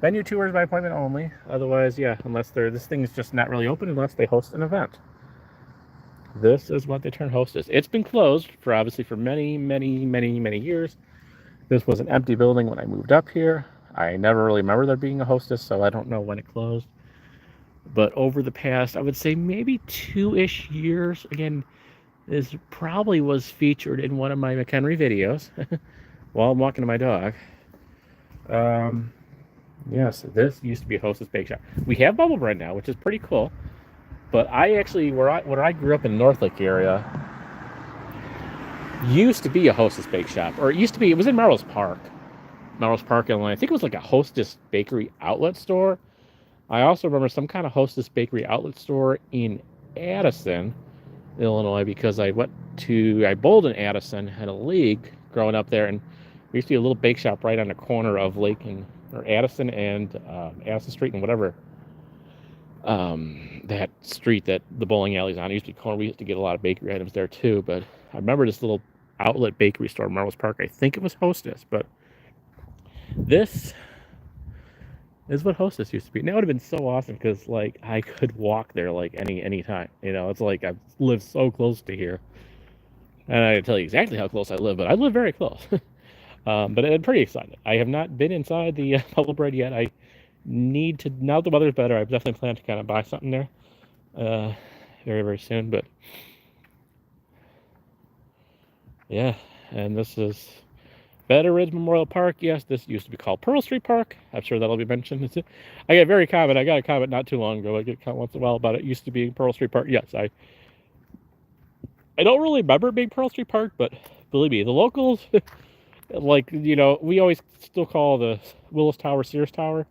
venue tours by appointment only. Otherwise, yeah, unless this thing is just not really open unless they host an event. This is what they turn hostess. It's been closed for obviously for many, many, many, many years. This was an empty building when I moved up here. I never really remember there being a hostess, so I don't know when it closed. But over the past, I would say maybe 2-ish years, again, this probably was featured in one of my McHenry videos while I'm walking to my dog. Yes, this used to be a Hostess Bake Shop. We have Bubble Bread now, which is pretty cool. But I actually, where I grew up in the North Lake area, used to be a Hostess Bake Shop. Or it was in Melrose Park, Illinois. I think it was like a Hostess Bakery outlet store. I also remember some kind of Hostess Bakery outlet store in Addison, Illinois, because I bowled in Addison, had a league growing up there, and there used to be a little bake shop right on the corner of Addison and Addison Street and whatever that street that the bowling alley's on. It used to be corner. We used to get a lot of bakery items there too, but I remember this little outlet bakery store in Melrose Park. I think it was Hostess, but this is what Hostess used to be. And that would have been so awesome because like I could walk there like any time. You know, it's like I live so close to here. And I can tell you exactly how close I live, but I live very close. But I'm pretty excited. I have not been inside the Bubble Bread yet. I need to, now the weather's better, I definitely plan to kind of buy something there very, very soon. But yeah, and this is Veterans Memorial Park. Yes, this used to be called Pearl Street Park. I'm sure that'll be mentioned. I got a comment not too long ago. I get a comment once in a while about it used to be Pearl Street Park. Yes, I don't really remember it being Pearl Street Park, but believe me, the locals, like, you know, we always still call the Willis Tower Sears Tower.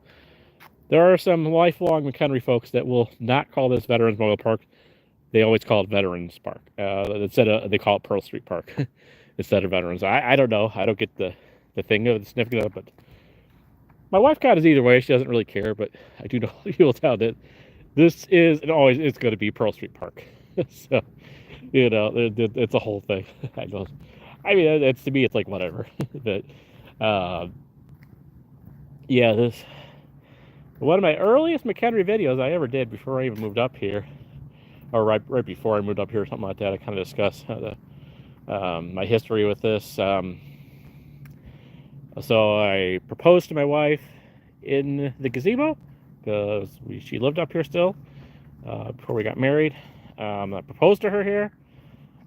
There are some lifelong McHenry folks that will not call this Veterans Memorial Park. They always call it Veterans Park. They call it Pearl Street Park instead of Veterans. I don't know. I don't get the thing of the significance of it, but my wife got it either way. She doesn't really care, but I do know you'll tell that this is and always is going to be Pearl Street Park. So, you know, it's a whole thing. I know. I mean, it's to me, it's like whatever. But yeah, this one of my earliest McHenry videos I ever did before I even moved up here, or right before I moved up here, or something like that. I kind of discussed my history with this. So I proposed to my wife in the gazebo because she lived up here still before we got married. I proposed to her here.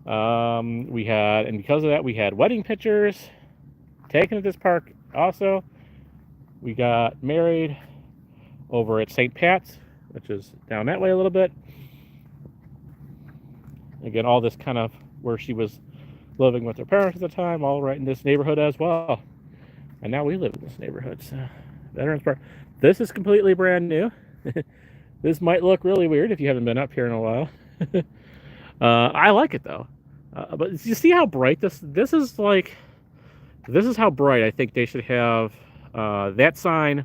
And because of that, we had wedding pictures taken at this park. Also, we got married over at St. Pat's, which is down that way a little bit. Again, all this kind of where she was living with her parents at the time, all right in this neighborhood as well. And now we live in this neighborhood. So, Veterans Park. This is completely brand new. This might look really weird if you haven't been up here in a while. I like it though. But you see how bright this is like. This is how bright I think they should have that sign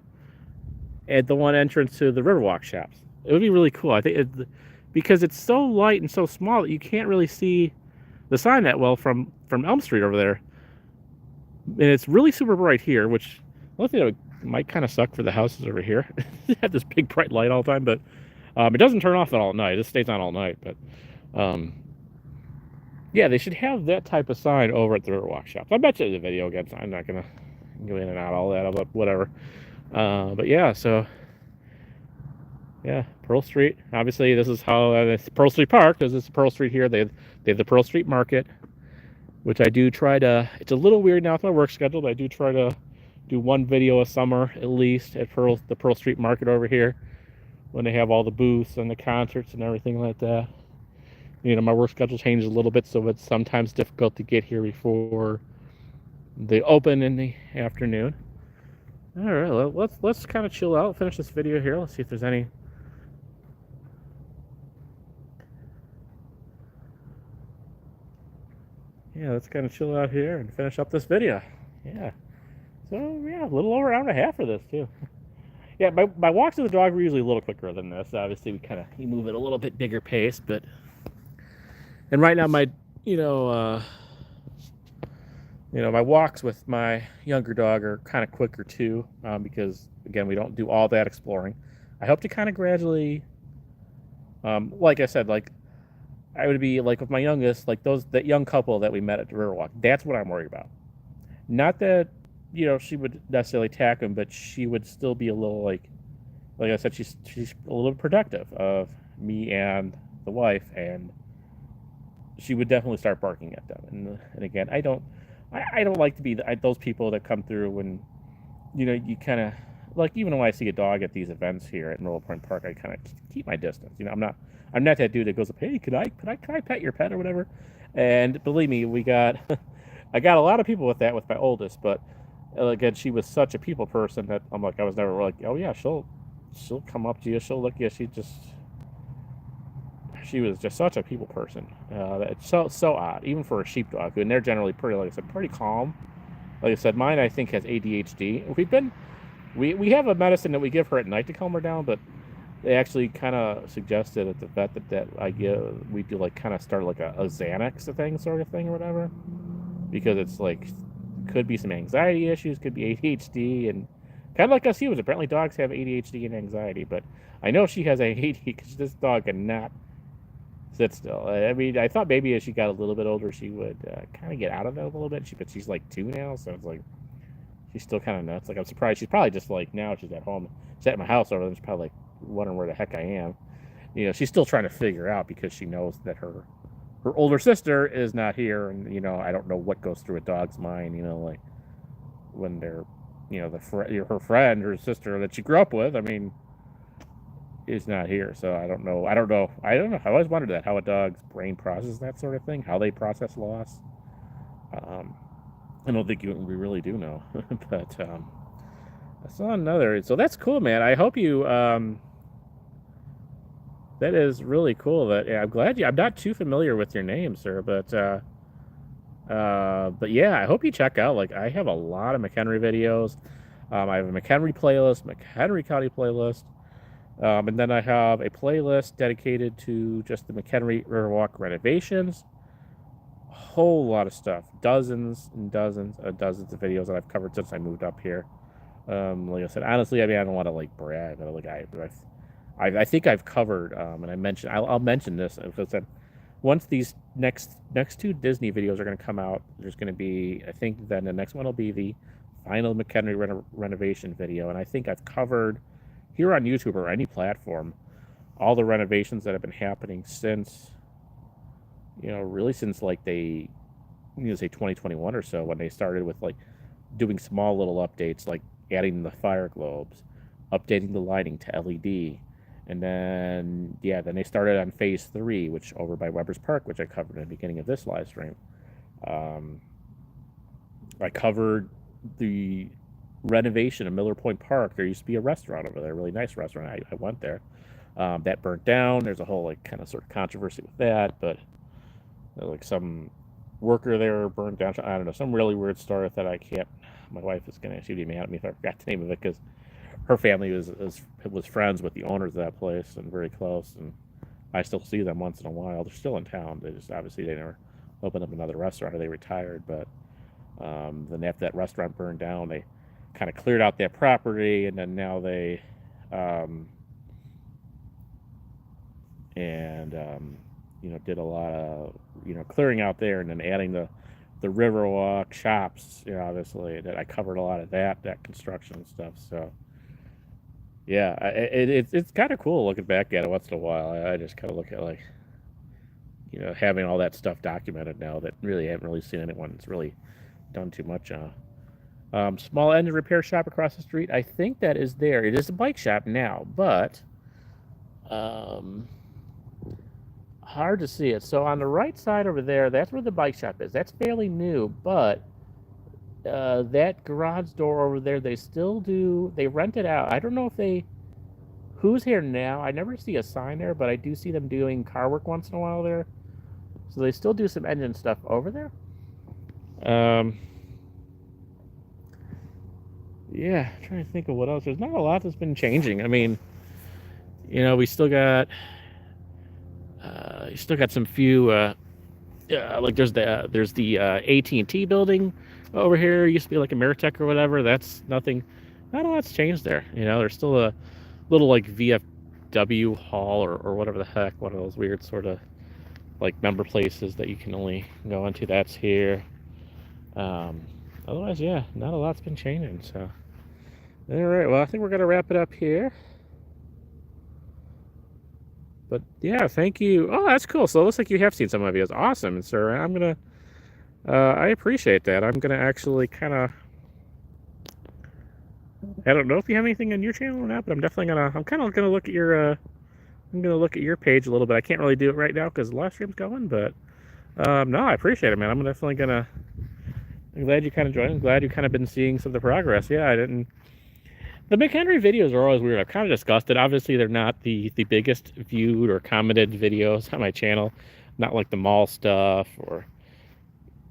at the one entrance to the Riverwalk shops. It would be really cool. I think because it's so light and so small that you can't really see the sign that well from Elm Street over there. And it's really super bright here, which one thing that might kind of suck for the houses over here. They have this big bright light all the time, but it doesn't turn off at all night. It stays on all night. But yeah, they should have that type of sign over at the Riverwalk shops. I bet you the video again. So I'm not gonna go in and out all that, but whatever. But yeah, so yeah, Pearl Street. Obviously, this is how it's Pearl Street Park. Because it's Pearl Street here. They have the Pearl Street Market, which I do try to. It's a little weird now with my work schedule, but I do try to do one video a summer at least at the Pearl Street Market over here when they have all the booths and the concerts and everything like that. You know, my work schedule changes a little bit, so it's sometimes difficult to get here before they open in the afternoon. All right, let's kind of chill out, finish this video here. Let's see if there's any. Yeah, let's kind of chill out here and finish up this video. Yeah. So yeah, a little over an hour and a half for this too. Yeah, my walks with the dog were usually a little quicker than this. Obviously, we move at a little bit bigger pace, but and right now my you know my walks with my younger dog are kind of quicker too, because again we don't do all that exploring. I hope to kind of gradually, like I said, like I would be like with my youngest, like that young couple that we met at the Riverwalk. That's what I'm worried about. Not that she would necessarily attack him, but she would still be a little like I said, she's a little protective of me and the wife, and she would definitely start barking at them. And again, I don't like to be those people that come through when you kind of like, even when I see a dog at these events here at Mineral Point Park, I kind of keep my distance. I'm not that dude that goes up, hey, can I pet your pet or whatever. And believe me, I got a lot of people with that with my oldest, but again, she was such a people person that I'm like, I was never like, oh yeah, she'll come up to you, she'll look at you. She was just such a people person. It's so odd, even for a sheepdog, and they're generally pretty, like I said, pretty calm. Like I said, mine I think has ADHD. We have a medicine that we give her at night to calm her down, but they actually kind of suggested at the vet that we do like kind of start like a Xanax sort of thing or whatever, because it's like could be some anxiety issues, could be ADHD, and kind of like us humans. Apparently, dogs have ADHD and anxiety, but I know she has ADHD because this dog cannot sit still. I mean, I thought maybe as she got a little bit older, she would kind of get out of it a little bit. But she's like 2 now, so it's like she's still kind of nuts. Like I'm surprised. She's probably just like now she's at home. She's at my house over there. She's probably like wondering where the heck I am. She's still trying to figure out because she knows that her older sister is not here, and I don't know what goes through a dog's mind. like when they're her friend, her sister that she grew up with. I mean, is not here, so I don't know. I always wondered that, how a dog's brain processes that sort of thing, how they process loss. I don't think we really do know, but I saw another. So that's cool, man. I hope you. That is really cool. I'm glad I'm not too familiar with your name, sir, but yeah, I hope you check out. Like, I have a lot of McHenry videos. I have a McHenry playlist, McHenry County playlist. And then I have a playlist dedicated to just the McHenry Riverwalk renovations. A whole lot of stuff. Dozens and dozens of videos that I've covered since I moved up here. Like I said, honestly, I mean, I don't want to like brag, but like I think I've covered, and I'll mention this because once these next 2 Disney videos are going to come out, there's going to be, I think then the next one will be the final McHenry renovation video, and I think I've covered here on YouTube or any platform all the renovations that have been happening since, really since like say 2021 or so, when they started with like doing small little updates, like adding the fire globes, updating the lighting to LED. And then they started on phase 3, which over by Weber's Park, which I covered in the beginning of this live stream. I covered the renovation of Miller Point Park. There used to be a restaurant over there, a really nice restaurant. I went there. That burnt down. There's a whole like kind of sort of controversy with that, but like some worker there burned down. I don't know, some really weird story that I can't. My wife is she'd be mad at me if I forgot the name of it, because her family was friends with the owners of that place and very close, and I still see them once in a while. They're still in town. They just obviously they never opened up another restaurant, or they retired. But then after that restaurant burned down, they kind of cleared out that property, and then now they did a lot of clearing out there, and then adding the Riverwalk shops. Obviously that I covered a lot of that construction and stuff. So yeah, it's kind of cool looking back at it once in a while. I just kind of look at like having all that stuff documented now that really haven't really seen anyone that's really done too much on. Small engine repair shop across the street. I think that is there. It is a bike shop now, but hard to see it. So on the right side over there, that's where the bike shop is. That's fairly new, but that garage door over there, they rent it out. I don't know who's here now. I never see a sign there, but I do see them doing car work once in a while there. So they still do some engine stuff over there. yeah, I'm trying to think of what else. There's not a lot that's been changing. I mean, you know, we still got you still got some few like there's the AT&T building over here. It used to be like Ameritech or whatever. That's nothing. Not a lot's changed there. You know, there's still a little like VFW hall or whatever the heck, one of those weird sort of like member places that you can only go into. That's here. Um, Otherwise, yeah, not a lot's been changing. So, all right. Well, I think we're gonna wrap it up here. But yeah, thank you. Oh, that's cool. So it looks like you have seen some of my videos. Awesome, sir. I'm gonna. I appreciate that. I'm gonna actually kind of. I don't know if you have anything on your channel or not, but I'm definitely gonna. I'm kind of gonna look at your. I'm gonna look at your page a little bit. I can't really do it right now because the live stream's going, but no, I appreciate it, man. I'm definitely gonna. I'm glad you kind of joined. I'm glad you kind of been seeing some of the progress. Yeah, I didn't. The McHenry videos are always weird. I've kind of discussed it. Obviously, they're not the biggest viewed or commented videos on my channel. Not like the mall stuff or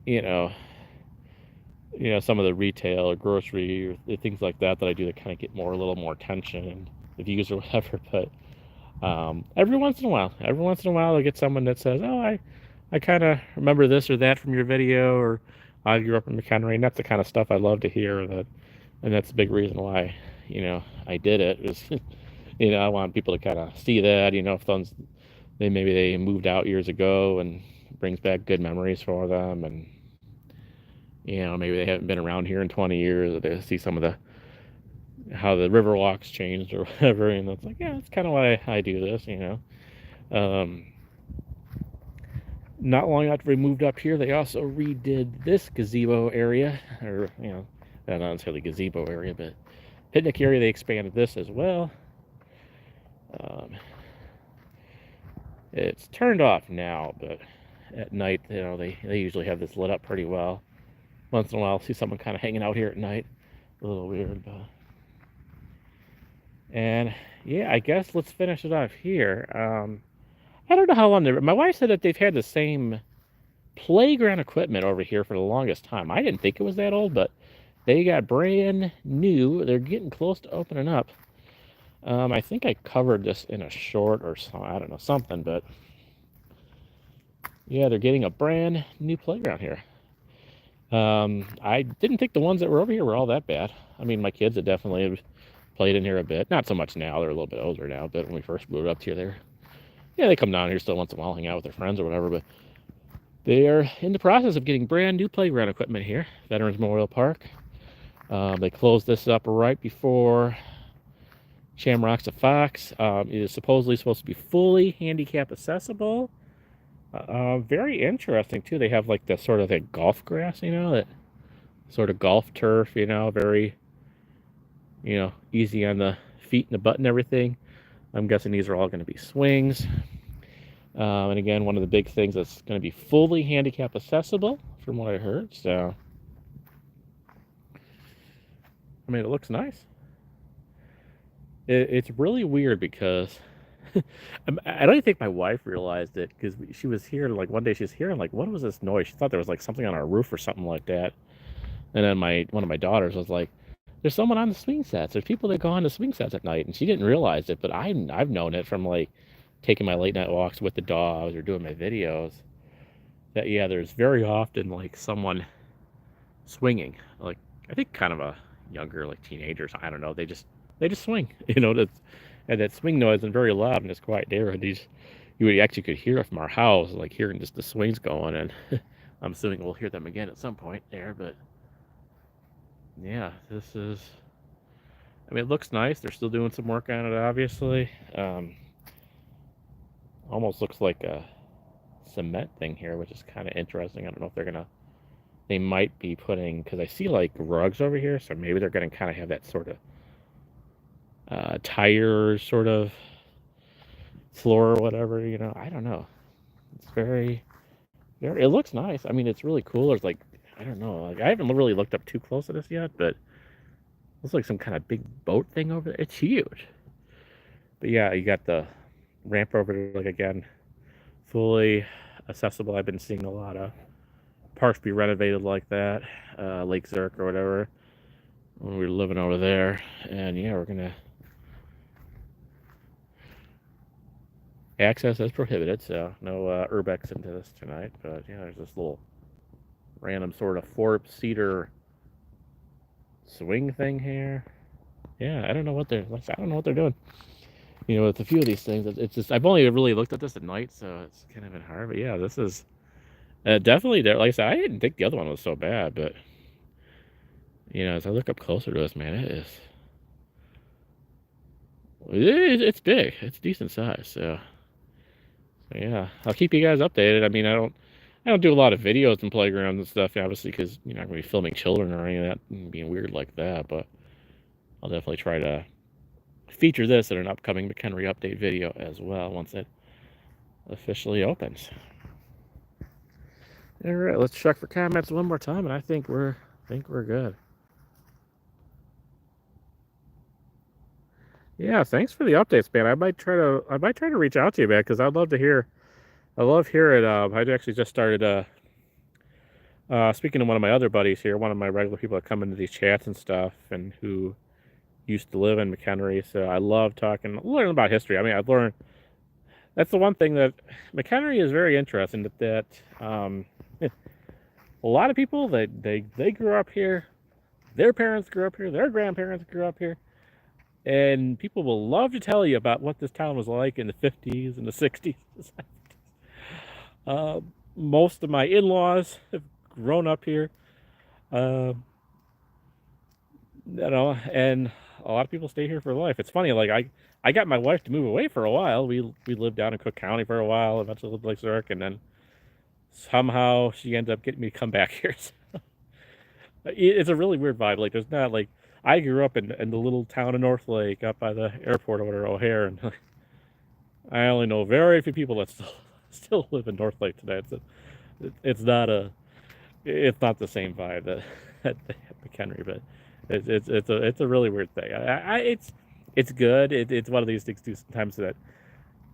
you know, some of the retail or grocery or things like that I do that kind of get more a little more attention and the views or whatever. But every once in a while, I get someone that says, "Oh, I kind of remember this or that from your video," or "I grew up in McHenry," and that's the kind of stuff I love to hear. And that's a big reason why I did it. Is I want people to kind of see that if maybe they moved out years ago and brings back good memories for them, and maybe they haven't been around here in 20 years, or they see some of how the Riverwalk's changed or whatever, and it's like, yeah, that's kind of why I do this. Um, Not long after we moved up here, they also redid this gazebo area, or not necessarily gazebo area, but picnic area. They expanded this as well. It's turned off now, but at night, they usually have this lit up pretty well. Once in a while, I'll see someone kind of hanging out here at night. A little weird, but. And yeah, I guess let's finish it off here. I don't know how long my wife said that they've had the same playground equipment over here for the longest time. I didn't think it was that old, but they got brand new. They're getting close to opening up. I think I covered this in a short or so, I don't know, something, but yeah, they're getting a brand new playground here. I didn't think the ones that were over here were all that bad. I mean, my kids had definitely played in here a bit. Not so much now. They're a little bit older now, but when we first moved up here, they come down here still once in a while, hang out with their friends or whatever, but they are in the process of getting brand new playground equipment here, Veterans Memorial Park. They closed this up right before Shamrocks of Fox. It is supposedly supposed to be fully handicap accessible. Very interesting too. They have like the sort of the golf grass, that sort of golf turf, very, easy on the feet and the butt and everything. I'm guessing these are all going to be swings. And again, one of the big things that's going to be fully handicap accessible, from what I heard. So, I mean, it looks nice. It's really weird because I don't even think my wife realized it, because she was here, like one day she was here and like, what was this noise? She thought there was like something on our roof or something like that. And then one of my daughters was like, there's someone on the swing sets. There's people that go on the swing sets at night. And she didn't realize it, but I've known it from like taking my late night walks with the dogs or doing my videos, that yeah, there's very often like someone swinging, like I think kind of a younger, like teenagers, I don't know, they just swing, and that swing noise is very loud in this quiet neighborhood. You would actually could hear it from our house, like hearing just the swings going, and I'm assuming we'll hear them again at some point there. But yeah, this is, I mean, it looks nice. They're still doing some work on it, obviously. Almost looks like a cement thing here, which is kind of interesting. I don't know if they might be putting, because I see like rugs over here, so maybe they're going to kind of have that sort of tire sort of floor or whatever, I don't know. It's very, very, it looks nice. I mean, it's really cool. There's like, I don't know, like I haven't really looked up too close at this yet, but it looks like some kind of big boat thing over there. It's huge. But yeah, you got the ramp over there, like again, fully accessible. I've been seeing a lot of parks be renovated like that, Lake Zurich or whatever. when we were living over there. And yeah, we're gonna access is prohibited, so no urbex into this tonight. But yeah, there's this little random sort of four-seater swing thing here. Yeah, I don't know what they're doing. You know, with a few of these things, it's just I've only really looked at this at night, so it's kind of been hard. But yeah, this is definitely there. Like I said, I didn't think the other one was so bad, but you know, as I look up closer to this, man, it's big. It's decent size. So yeah, I'll keep you guys updated. I mean, I don't do a lot of videos and playgrounds and stuff, obviously, because you're not gonna be filming children or any of that and being weird like that. But I'll definitely try to feature this in an upcoming McHenry update video as well once it officially opens. All right, let's check for comments one more time, and I think we're good. Yeah, thanks for the updates, man. I might try to reach out to you, man, because I'd love to hear. I love hearing. I actually just started speaking to one of my other buddies here, one of my regular people that come into these chats and stuff, and who used to live in McHenry. So I love learning about history. I mean, I've learned. That's the one thing that McHenry is very interesting. That a lot of people they grew up here, their parents grew up here, their grandparents grew up here, and people will love to tell you about what this town was like in the 50s and the 60s. Most of my in-laws have grown up here, you know, and a lot of people stay here for life. It's funny, like I got my wife to move away for a while. We lived down in Cook County for a while, eventually lived in Lake Zurich, and then somehow she ended up getting me to come back here. So it's a really weird vibe. Like there's not like I grew up in the little town of North Lake up by the airport over there, O'Hare, and I only know very few people that still live in North Lake today. It's not the same vibe that at McHenry, but it's a really weird thing. It's good. It's one of these things too sometimes that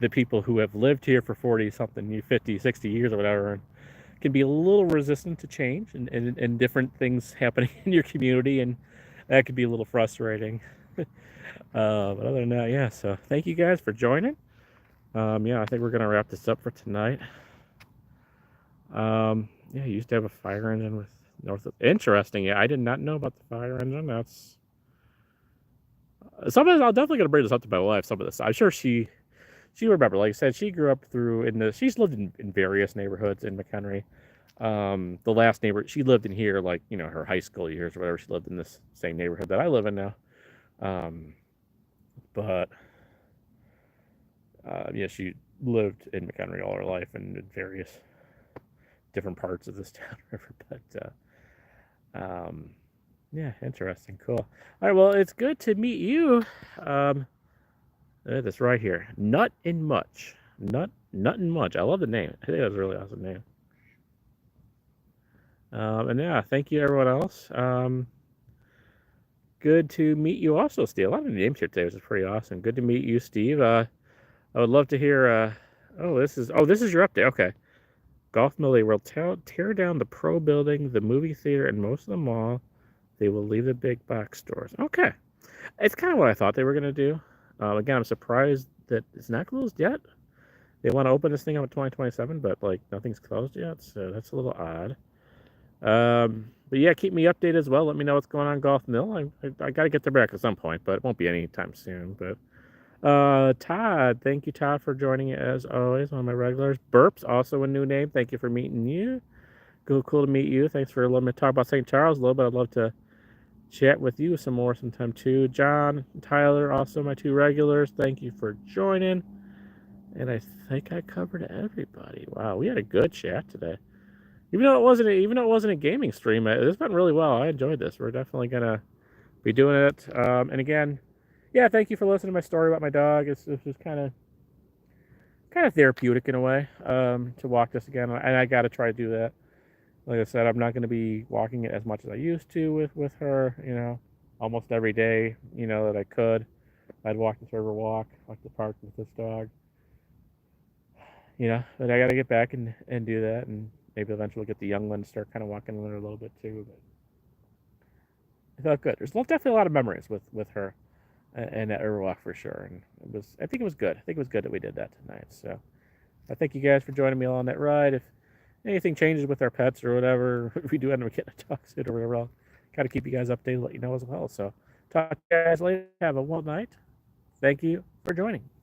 the people who have lived here for 40 something 50 60 years or whatever can be a little resistant to change and different things happening in your community, and that could be a little frustrating. But other than that, yeah, so thank you guys for joining. Yeah, I think we're gonna wrap this up for tonight. Yeah, you used to have a fire engine with North. Interesting. Yeah, I did not know about the fire engine. That's sometimes I'll definitely gonna bring this up to my wife. Some of this, I'm sure she remember. Like I said, she grew up she's lived in various neighborhoods in McHenry. The last neighbor she lived in here, like you know, her high school years or whatever. She lived in this same neighborhood that I live in now. But yeah, she lived in McHenry all her life and in various different parts of this town river. But yeah, interesting, cool. All right, well, it's good to meet you. This right here, Nut and Much. Nut and Much. I love the name. I think that's a really awesome name. And yeah, thank you everyone else. Good to meet you also, Steve. A lot of names here today, which is pretty awesome. Good to meet you, Steve. I would love to hear. This is your update. Okay. Golf Mill, they will tear down the Pro building, the movie theater, and most of the mall. They will leave the big box stores. Okay. It's kind of what I thought they were going to do. Again, I'm surprised that it's not closed yet. They want to open this thing up in 2027, but like nothing's closed yet, so that's a little odd. But yeah, keep me updated as well. Let me know what's going on Golf Mill. I got to get there back at some point, but it won't be anytime soon. But Todd, thank you, Todd, for joining as always. One of my regulars. Burps, also a new name. Thank you for meeting you. Cool to meet you. Thanks for letting me talk about St. Charles a little bit. I'd love to chat with you some more sometime too. John, Tyler, also my two regulars. Thank you for joining. And I think I covered everybody. Wow, we had a good chat today. Even though it wasn't a gaming stream, this went really well. I enjoyed this. We're definitely gonna be doing it. And again, yeah, thank you for listening to my story about my dog. It's just kind of therapeutic in a way to walk this again, and I got to try to do that. Like I said, I'm not going to be walking it as much as I used to with her. You know, almost every day. You know that I could. I'd walk this river walk the park with this dog. You know, but I got to get back and do that, and maybe eventually get the young one to start kind of walking with her a little bit too. But it felt good. There's definitely a lot of memories with her and at Riverwalk for sure. And I think it was good. I think it was good that we did that tonight. So I thank you guys for joining me on that ride. If anything changes with our pets or whatever, if we do end up getting a dog sit or whatever, I'll kind of keep you guys updated, let you know as well. So talk to you guys later. Have a wonderful night. Thank you for joining.